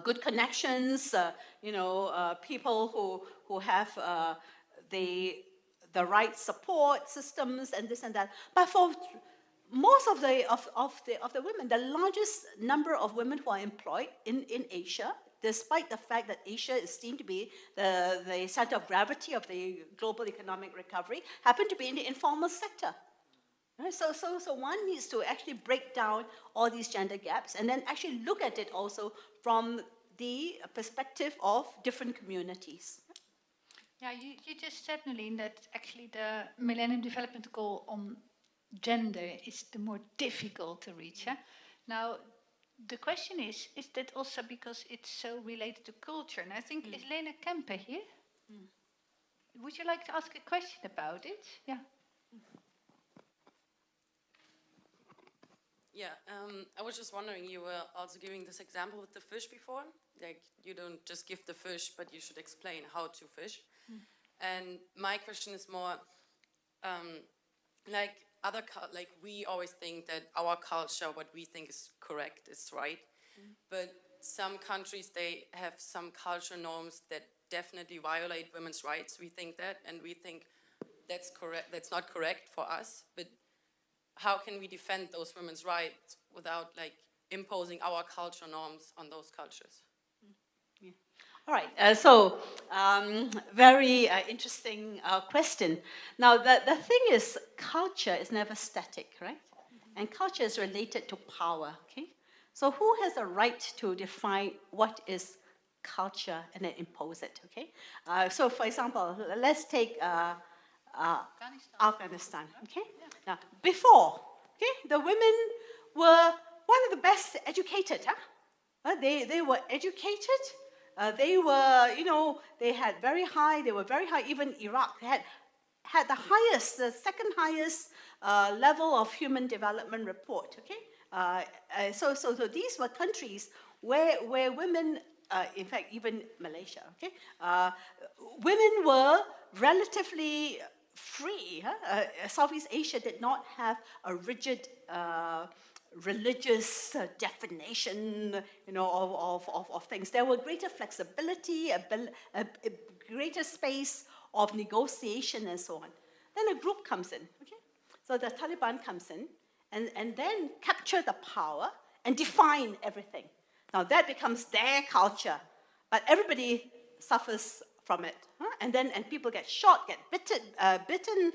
good connections, people who have the right support systems and this and that. But for most of the women, the largest number of women who are employed in Asia, despite the fact that Asia is seen to be the center of gravity of the global economic recovery, happen to be in the informal sector. Right? So one needs to actually break down all these gender gaps, and then actually look at it also from the perspective of different communities. Yeah, you just said, Nalin, that actually the Millennium Development Goal on gender is the more difficult to reach. Yeah? Now, the question is that also because it's so related to culture? And I think, is Lena Kempe here? Would you like to ask a question about it? Yeah. Yeah, I was just wondering, you were also giving this example with the fish before. Like, you don't just give the fish, but you should explain how to fish. And my question is more, like we always think that our culture, what we think is correct, is right. But some countries, they have some cultural norms that definitely violate women's rights. We think that, and we think that's correct. That's not correct for us. But how can we defend those women's rights without like imposing our cultural norms on those cultures? Yeah. All right, very interesting question. Now, the thing is, culture is never static, right? And culture is related to power, okay? So who has a right to define what is culture and then impose it, okay? So for example, let's take Afghanistan, okay? Now, before, okay, the women were one of the best educated, huh? They were educated. They were, they were very high. Even Iraq had the highest, the second highest level of human development report. Okay, so these were countries where women in fact, even Malaysia, okay? Women were relatively free. Southeast Asia did not have a rigid religious definition, of things. There were greater flexibility, a greater space of negotiation and so on. Then a group comes in, okay? So the Taliban comes in and then capture the power and define everything. Now that becomes their culture, but everybody suffers from it, and people get shot, get bitten,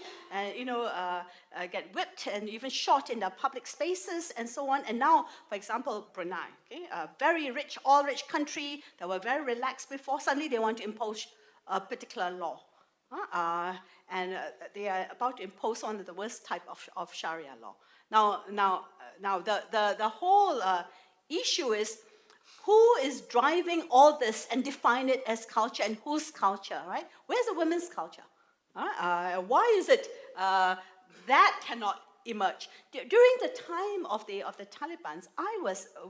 get whipped, and even shot in the public spaces and so on. And now, for example, Brunei, okay, a very rich, all-rich country that were very relaxed before. Suddenly, they want to impose a particular law, they are about to impose one of the worst type of Sharia law. Now, the whole issue is, who is driving all this and define it as culture, and whose culture, right? Where's the women's culture? Why is it that cannot emerge? During the time of the Taliban,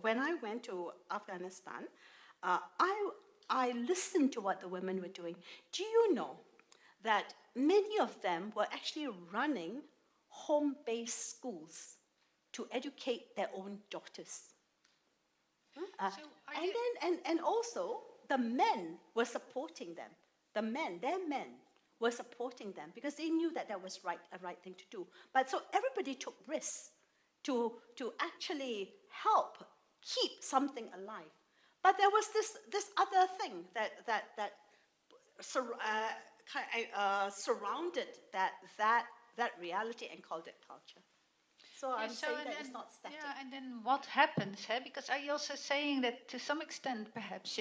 when I went to Afghanistan, I listened to what the women were doing. Do you know that many of them were actually running home-based schools to educate their own daughters? And also, the men were supporting them. Their men were supporting them because they knew that was a right thing to do. But so everybody took risks to actually help keep something alive. But there was this other thing that surrounded that reality and called it culture. So I'm saying that it's not static. Yeah, and then what happens? Because are you also saying that to some extent, perhaps,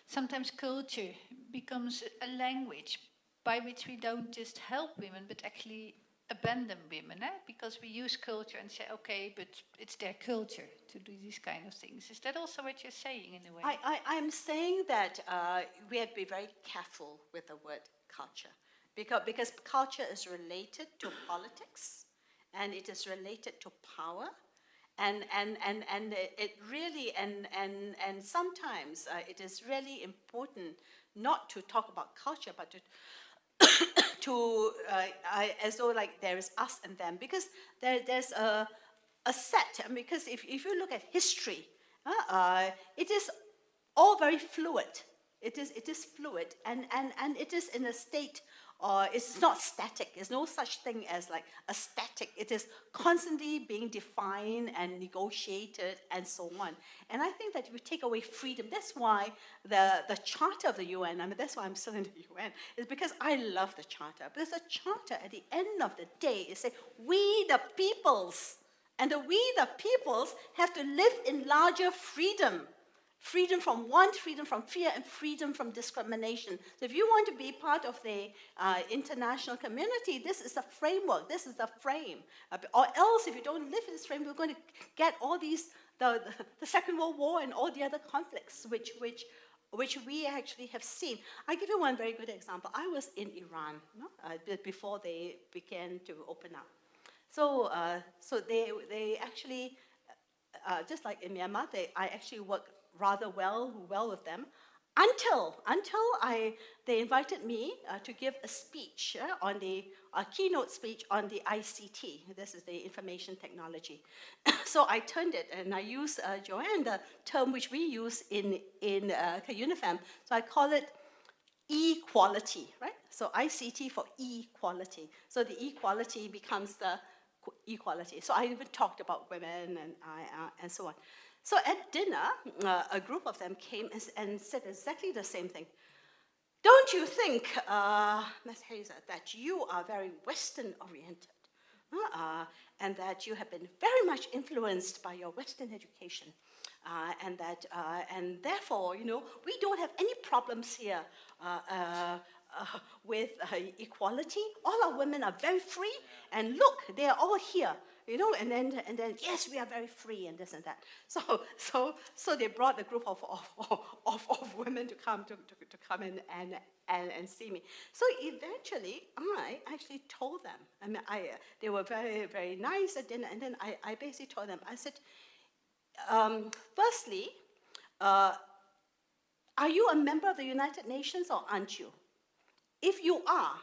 sometimes culture becomes a language by which we don't just help women, but actually abandon women, because we use culture and say, okay, but it's their culture to do these kind of things. Is that also what you're saying in a way? I'm saying that we have to be very careful with the word culture, because culture is related to politics, and it is related to power, and it really and sometimes it is really important not to talk about culture, but to as though like there is us and them, because there's a set. And because if you look at history, it is all very fluid. It is fluid, and it is in a state. It's not static. There's no such thing as like a static. It is constantly being defined and negotiated and so on. And I think that if you take away freedom, that's why the Charter of the UN, that's why I'm still in the UN, is because I love the Charter. Because the Charter, at the end of the day, is saying, we the peoples, and we the peoples have to live in larger freedom. Freedom from want, freedom from fear, and freedom from discrimination. So if you want to be part of the international community, this is the framework, this is the frame. Or else, if you don't live in this frame, we're going to get all these, the Second World War and all the other conflicts, which we actually have seen. I'll give you one very good example. I was in Iran before they began to open up. So they actually, just like in Myanmar, I actually worked rather well with them, until they invited me to give a speech a keynote speech on the ICT. This is the information technology. So I turned it and I used, Joanne, the term which we use in UNIFEM. So I call it equality, right? So ICT for equality. So the equality becomes the equality. So I even talked about women and so on. So at dinner, a group of them came and said exactly the same thing. Don't you think, Ms. Hazer, that you are very Western-oriented, and that you have been very much influenced by your Western education, and therefore, we don't have any problems here with equality. All our women are very free, and look, they are all here. And then yes, we are very free and this and that. So they brought a group of women to come in and see me. So eventually, I actually told them. They were very, very nice at dinner, and then I basically told them. I said, firstly, are you a member of the United Nations or aren't you? If you are,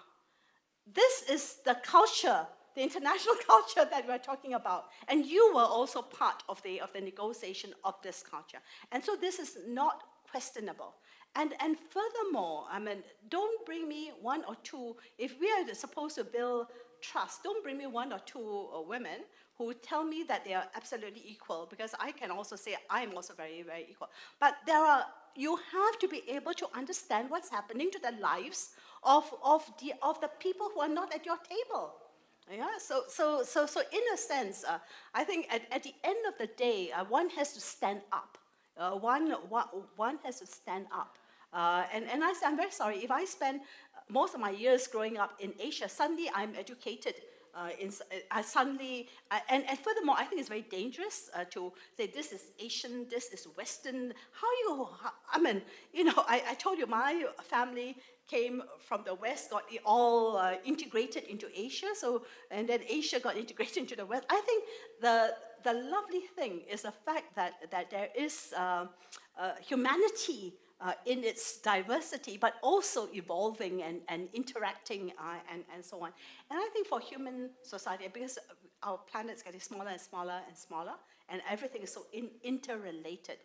this is the culture, the international culture that we're talking about. And you were also part of the negotiation of this culture. And so this is not questionable. And furthermore, I mean, don't bring me one or two, if we are supposed to build trust, don't bring me one or two women who tell me that they are absolutely equal, because I can also say I'm also very, very equal. But you have to be able to understand what's happening to the lives of the people who are not at your table. Yeah, so in a sense, I think at the end of the day, one has to stand up. One has to stand up. And I'm very sorry, if I spend most of my years growing up in Asia, suddenly I'm educated suddenly, and furthermore, I think it's very dangerous to say this is Asian, this is Western. I mean, I told you my family came from the West, got it all integrated into Asia, and then Asia got integrated into the West. I think the lovely thing is the fact that there is humanity in its diversity, but also evolving and interacting and so on. And I think for human society, because our planet's getting smaller and smaller and smaller, and everything is so interrelated,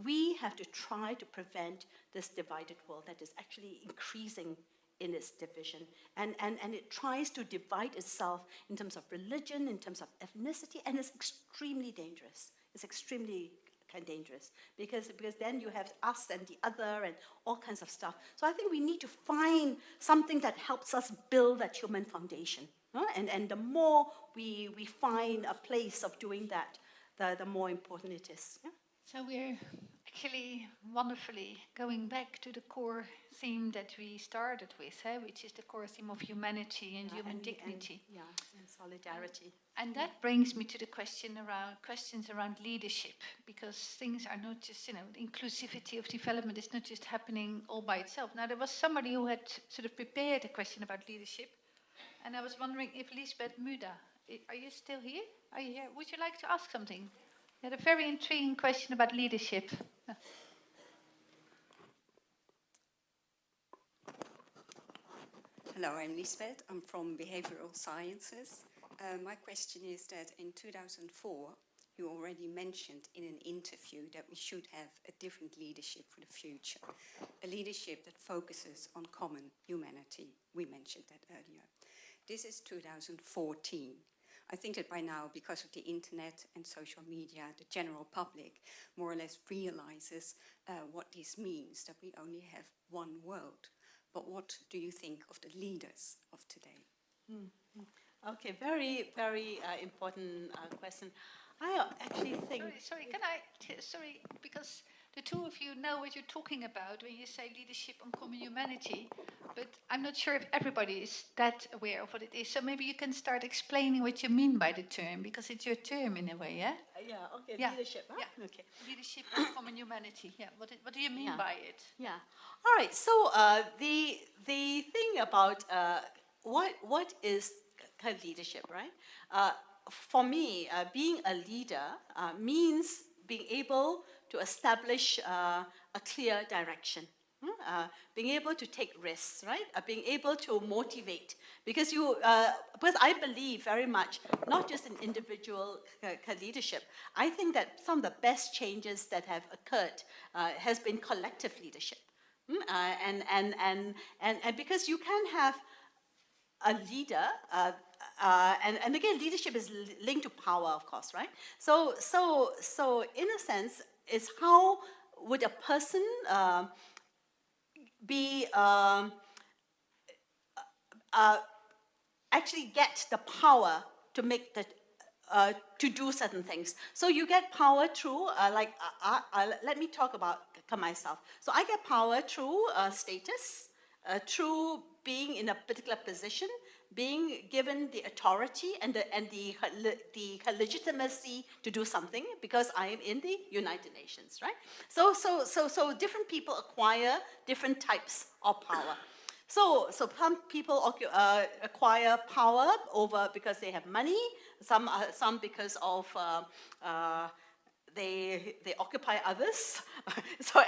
we have to try to prevent this divided world that is actually increasing in its division. And it tries to divide itself in terms of religion, in terms of ethnicity, and it's extremely dangerous. It's extremely dangerous because then you have us and the other and all kinds of stuff. So I think we need to find something that helps us build that human foundation. And the more we find a place of doing that, the more important it is. Yeah? So we're actually wonderfully going back to the core theme that we started with, which is the core theme of humanity and human dignity. And solidarity. And that brings me to the questions around leadership, because things are not just, inclusivity of development is not just happening all by itself. Now, there was somebody who had sort of prepared a question about leadership, and I was wondering if Lisbeth Muda, are you still here? Are you here? Would you like to ask something? You had a very intriguing question about leadership. Hello, I'm Lisbeth. I'm from Behavioral Sciences. My question is that in 2004, you already mentioned in an interview that we should have a different leadership for the future. A leadership that focuses on common humanity. We mentioned that earlier. This is 2014. I think that by now, because of the internet and social media, the general public more or less realizes what this means, that we only have one world. But what do you think of the leaders of today? Okay, very, very important question. I actually think... Sorry, because the two of you know what you're talking about when you say leadership on common humanity, but I'm not sure if everybody is that aware of what it is. So maybe you can start explaining what you mean by the term, because it's your term in a way, yeah? Leadership. Huh? Yeah. Okay. Leadership on common humanity. Yeah. What do you mean by it? Yeah. All right. So the thing about what is kind of leadership, right? For me, being a leader means being able to establish a clear direction. Being able to take risks, right? Being able to motivate, because I believe very much, not just in individual leadership. I think that some of the best changes that have occurred has been collective leadership, and because you can have a leader, and again, leadership is linked to power, of course, right? So in a sense, it's how would a person be actually get the power to make to do certain things. So you get power through, let me talk about myself. So I get power through status, through being in a particular position, being given the authority and the legitimacy to do something, because I am in the United Nations, right? So different people acquire different types of power. So some people acquire power because they have money. Some because of they occupy others,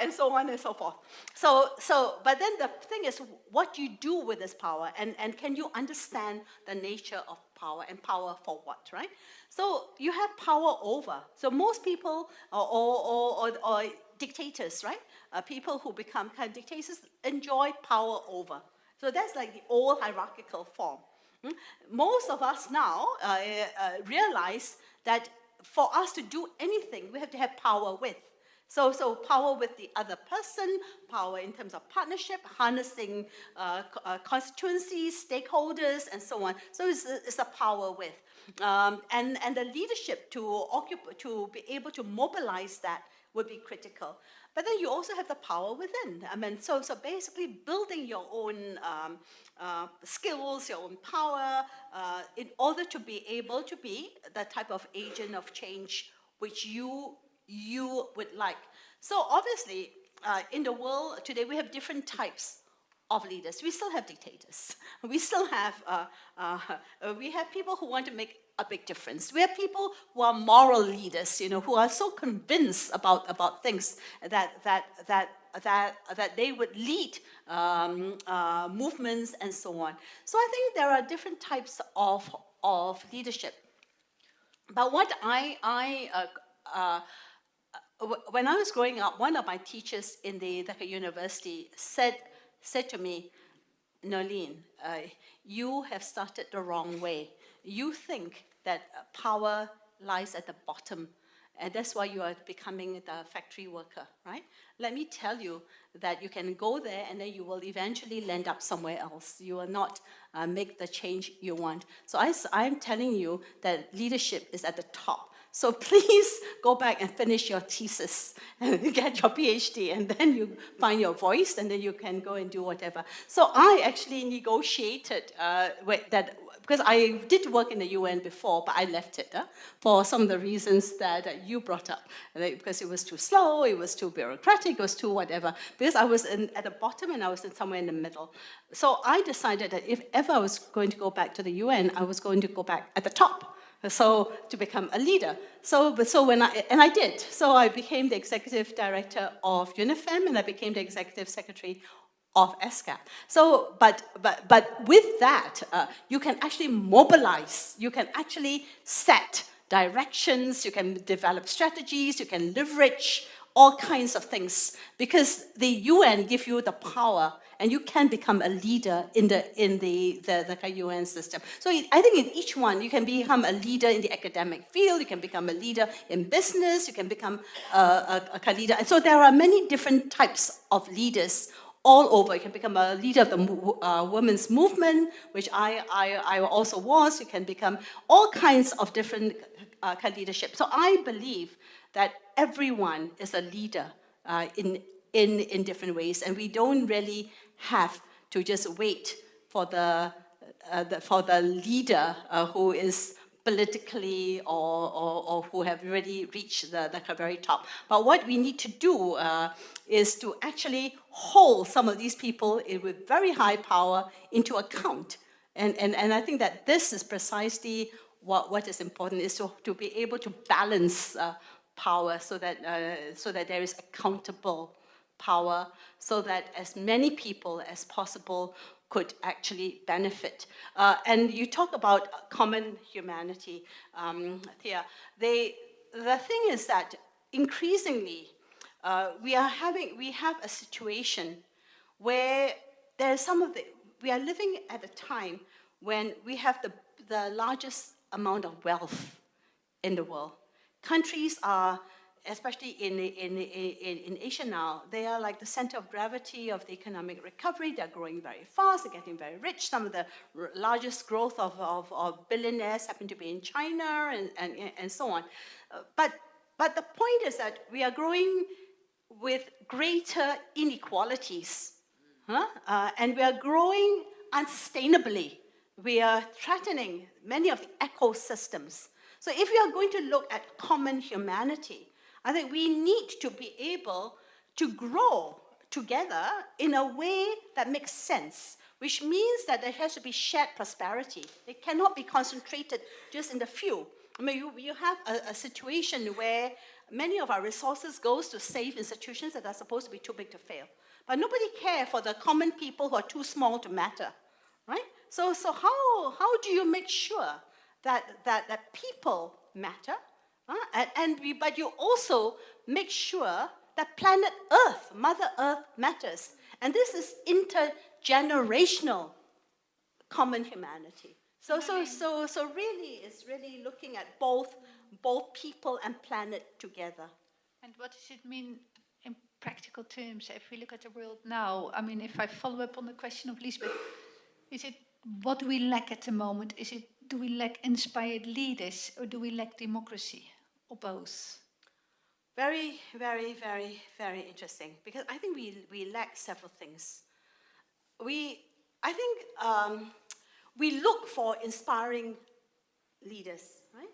and so on and so forth. But then the thing is, what do you do with this power, and can you understand the nature of power, and power for what, right? So you have power over. So most people, or dictators, right? People who become kind of dictators enjoy power over. So that's like the old hierarchical form. Most of us now realize that for us to do anything, we have to have power with. So power with the other person, power in terms of partnership, harnessing constituencies, stakeholders, and so on. So it's a power with. And the leadership to be able to mobilize that would be critical. But then you also have the power within. I mean, so basically building your own skills, your own power, in order to be able to be the type of agent of change which you would like. So obviously, in the world today, we have different types of leaders. We still have dictators. We still have we have people who want to make a big difference. We have people who are moral leaders, who are so convinced about things that they would lead movements and so on. So I think there are different types of leadership. But what when I was growing up, one of my teachers in the Dhaka University said to me, Nolene, you have started the wrong way. You think that power lies at the bottom, and that's why you are becoming the factory worker, right? Let me tell you that you can go there and then you will eventually land up somewhere else. You will not make the change you want. So I'm telling you that leadership is at the top. So please go back and finish your thesis and get your PhD, and then you find your voice, and then you can go and do whatever. So I actually negotiated that, because I did work in the UN before, but I left it for some of the reasons that you brought up. Because it was too slow, it was too bureaucratic, it was too whatever. Because I was at the bottom and I was somewhere in the middle. So I decided that if ever I was going to go back to the UN, I was going to go back at the top. So to become a leader. So when I did. So I became the executive director of UNIFEM, and I became the executive secretary of ESCAP. So, but with that, you can actually mobilize. You can actually set directions. You can develop strategies. You can leverage all kinds of things, because the UN give you the power, and you can become a leader in the UN system. So I think in each one, you can become a leader in the academic field, you can become a leader in business, you can become a leader. And so there are many different types of leaders all over. You can become a leader of the women's movement, which I also was. You can become all kinds of different kind of leadership. So I believe that everyone is a leader in different ways, and we don't really have to just wait for the leader who is politically or who have really reached the very top. But what we need to do is to actually hold some of these people with very high power into account. And I think that this is precisely what is important, is to be able to balance power so that there is accountable power, so that as many people as possible could actually benefit. And you talk about common humanity, Thea. The thing is that increasingly we have a situation where we are living at a time when we have the largest amount of wealth in the world. Countries are, especially in Asia now, they are like the center of gravity of the economic recovery. They're growing very fast, they're getting very rich. Some of the largest growth of billionaires happen to be in China and so on. But the point is that we are growing with greater inequalities, and we are growing unsustainably. We are threatening many of the ecosystems. So if we are going to look at common humanity, I think we need to be able to grow together in a way that makes sense, which means that there has to be shared prosperity. It cannot be concentrated just in the few. I mean, you have a situation where many of our resources goes to save institutions that are supposed to be too big to fail. But nobody cares for the common people who are too small to matter, right? So how do you make sure that people matter, but you also make sure that planet Earth, Mother Earth matters. And this is intergenerational common humanity. So really it's really looking at both people and planet together. And what does it mean in practical terms if we look at the world now? I mean, if I follow up on the question of Lisbeth, is it what do we lack at the moment? Do we lack inspired leaders or do we lack democracy or both? Very, very, very, very interesting, because I think we lack several things. I think we look for inspiring leaders, right?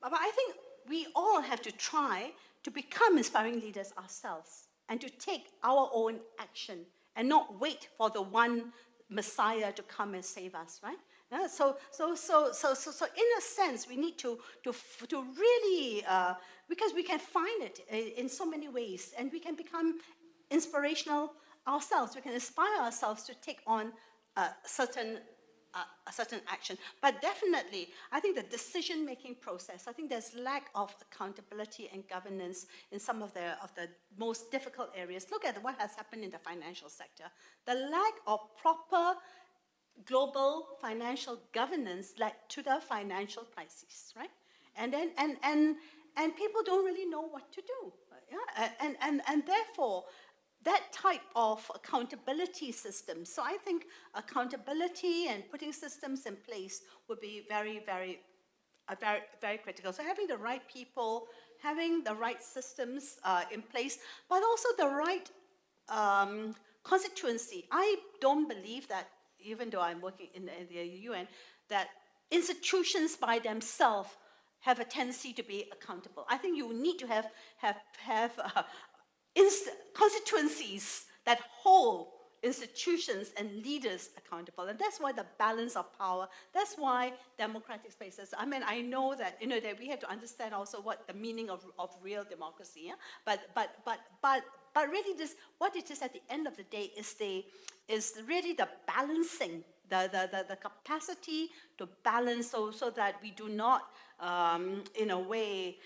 But I think we all have to try to become inspiring leaders ourselves and to take our own action and not wait for the one Messiah to come and save us, right? So in a sense, we need to really, because we can find it in so many ways, and we can become inspirational ourselves. We can inspire ourselves to take on a certain action. But definitely, I think the decision-making process, I think there's lack of accountability and governance in some of the most difficult areas. Look at what has happened in the financial sector. The lack of proper global financial governance led to the financial crisis, right? And then and people don't really know what to do. Yeah? And therefore, that type of accountability system. So I think accountability and putting systems in place would be very, very, very, very critical. So having the right people, having the right systems in place, but also the right constituency. I don't believe that, even though I'm working in the UN, that institutions by themselves have a tendency to be accountable. I think you need to have constituencies that hold institutions and leaders accountable. And that's why the balance of power, that's why democratic spaces. I mean, I know that, that we have to understand also what the meaning of real democracy, yeah? But really this, what it is at the end of the day is really the balancing, the capacity to balance so that we do not, in a way,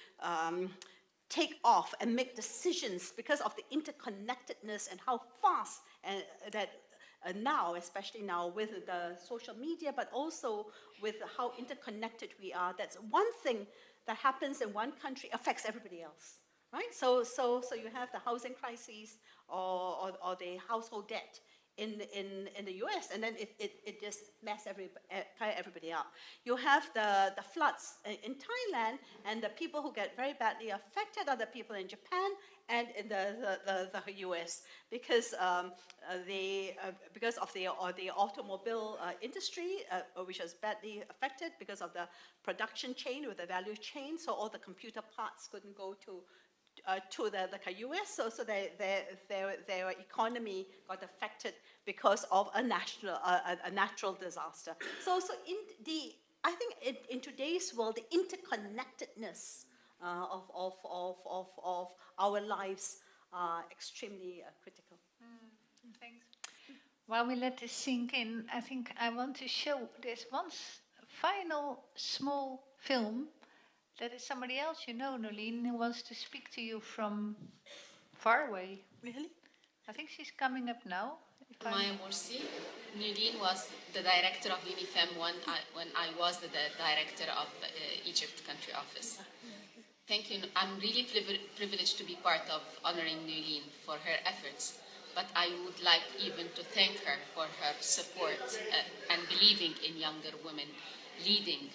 take off and make decisions because of the interconnectedness and how fast that now, especially now with the social media, but also with how interconnected we are. That's one thing that happens in one country affects everybody else, right? So you have the housing crisis or the household debt in the US, and then it just messes everybody up. You have the floods in Thailand, and the people who get very badly affected are the people in Japan and in the US, because of the automobile industry, which was badly affected because of the production chain with the value chain. So all the computer parts couldn't go to the US, so their economy got affected because of a natural disaster. So I think in today's world, the interconnectedness of our lives are extremely critical. Thanks. While we let this sink in, I think I want to show this one final small film. That is somebody else you know, Nolene, who wants to speak to you from far away. Really? I think she's coming up now. Maya Morsi. Nolene was the director of UNIFEM when I was the director of Egypt country office. Thank you. I'm really privileged to be part of honoring Nolene for her efforts, but I would like even to thank her for her support and believing in younger women leading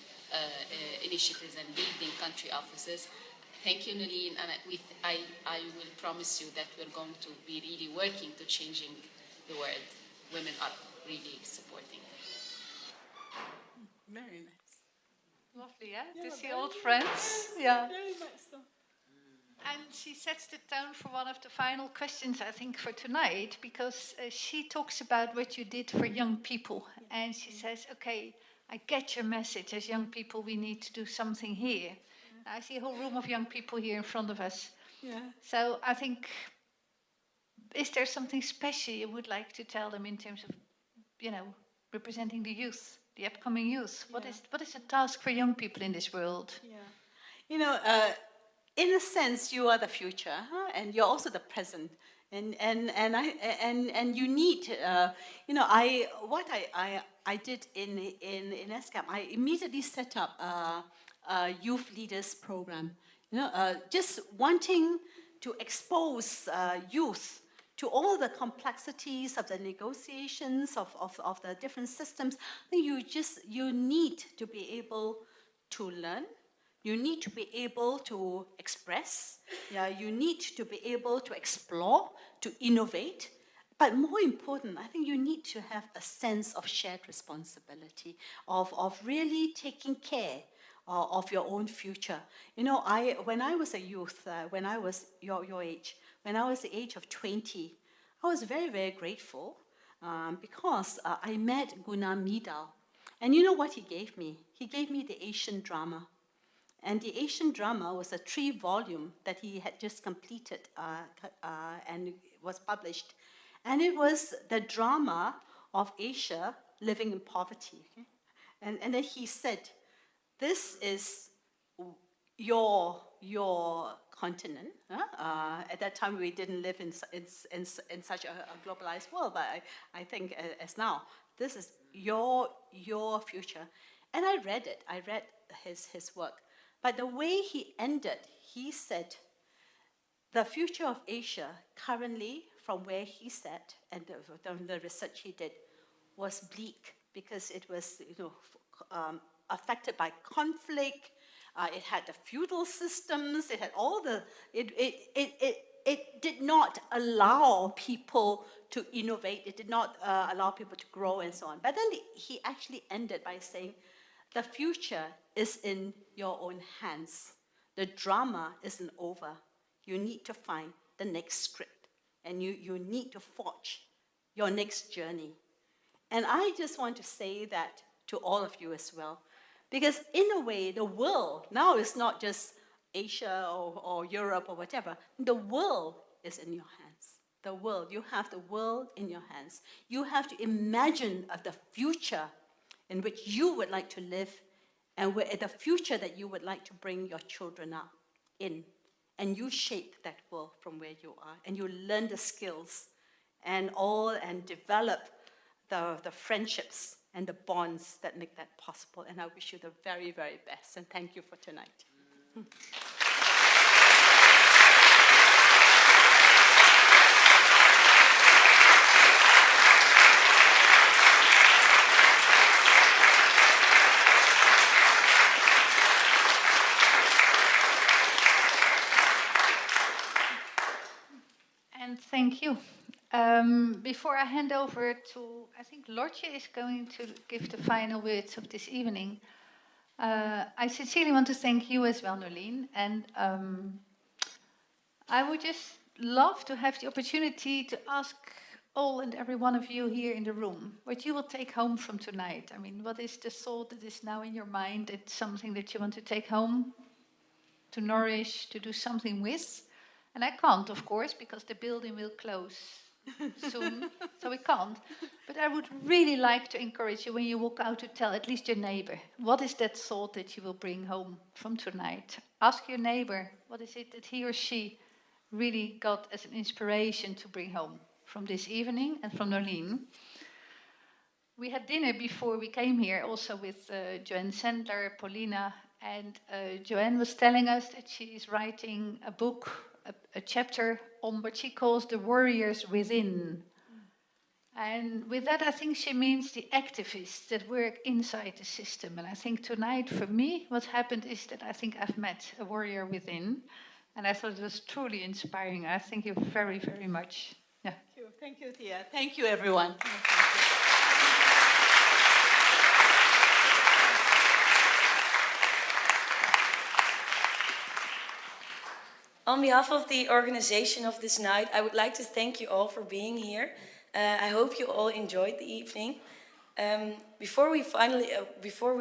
initiatives and leading country offices. Thank you, Nolene, and I will promise you that we're going to be really working to changing the world. Women are really supporting. Very nice. Lovely, yeah? Yeah, to see very old nice. friends. Yeah. Very much so. And she sets the tone for one of the final questions, I think, for tonight, because she talks about what you did for young people. And she says, okay, I get your message. As young people, we need to do something here. I see a whole room of young people here in front of us. Yeah. So I think, is there something special you would like to tell them in terms of, representing the youth, the upcoming youth? What is the task for young people in this world? Yeah. In a sense, you are the future, and you're also the present. And you need, I did in ESCAP, I immediately set up a youth leaders program. Just wanting to expose youth to all the complexities of the negotiations of the different systems. I think you need to be able to learn. You need to be able to express. Yeah, you need to be able to explore, to innovate. But more important, I think you need to have a sense of shared responsibility, of really taking care of your own future. When I was a youth, when I was your age, when I was the age of 20, I was very, very grateful because I met Gunnar Myrdal. And you know what he gave me? He gave me the Asian drama. And the Asian drama was a 3-volume that he had just completed and was published. And it was the drama of Asia living in poverty. Okay? And then he said, this is your continent. At that time, we didn't live in such a globalized world, but I think as now, this is your future. And I read it. I read his work. But the way he ended, he said, the future of Asia currently, from where he sat and the research he did, was bleak because it was affected by conflict. It had the feudal systems. It had all the. It did not allow people to innovate. It did not allow people to grow and so on. But then he actually ended by saying, the future is in your own hands. The drama isn't over. You need to find the next script, and you need to forge your next journey. And I just want to say that to all of you as well, because in a way, the world now is not just Asia or Europe or whatever. The world is in your hands. The world, you have the world in your hands. You have to imagine of the future in which you would like to live, and the future that you would like to bring your children up in. And you shape that world from where you are, and you learn the skills and develop the friendships and the bonds that make that possible. And I wish you the very, very best, and thank you for tonight. And thank you. Before I hand over to, I think Lotje is going to give the final words of this evening. I sincerely want to thank you as well, Nolien. And I would just love to have the opportunity to ask all and every one of you here in the room what you will take home from tonight. I mean, what is the thought that is now in your mind? It's something that you want to take home, to nourish, to do something with. And I can't, of course, because the building will close soon, so we can't. But I would really like to encourage you when you walk out to tell at least your neighbor, what is that thought that you will bring home from tonight? Ask your neighbor, what is it that he or she really got as an inspiration to bring home from this evening and from Nolien. We had dinner before we came here also with Joanne Sandler, Paulina, and Joanne was telling us that she is writing a book, a chapter on what she calls the warriors within. And with that, I think she means the activists that work inside the system. And I think tonight, for me, what happened is that I think I've met a warrior within. And I thought it was truly inspiring. I thank you very, very much. Yeah. Thank you, Thea. Thank you, everyone. On behalf of the organization of this night, I would like to thank you all for being here. I hope you all enjoyed the evening. Before we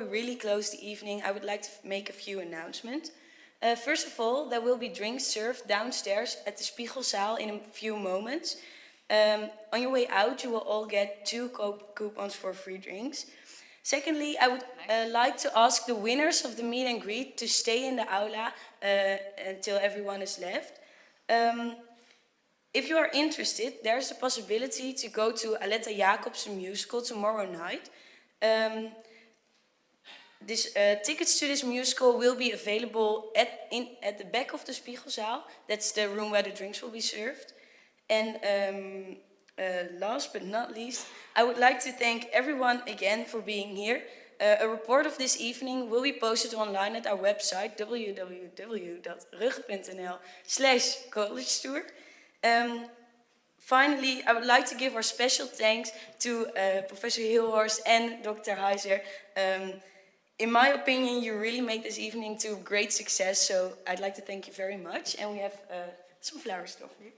really close the evening, I would like to make a few announcements. First of all, there will be drinks served downstairs at the Spiegelzaal in a few moments. On your way out, you will all get 2 coupons for free drinks. Secondly, I would like to ask the winners of the meet and greet to stay in the aula until everyone is left. If you are interested, there's the possibility to go to Aletta Jacobsen musical tomorrow night. Tickets to this musical will be available at the back of the Spiegelzaal. That's the room where the drinks will be served. And last but not least, I would like to thank everyone again for being here. A report of this evening will be posted online at our website, www.rugge.nl/collegetour. Finally, I would like to give our special thanks to Professor Hilhorst and Dr. Heiser. In my opinion, you really made this evening to a great success, so I'd like to thank you very much. And we have some flower stuff here.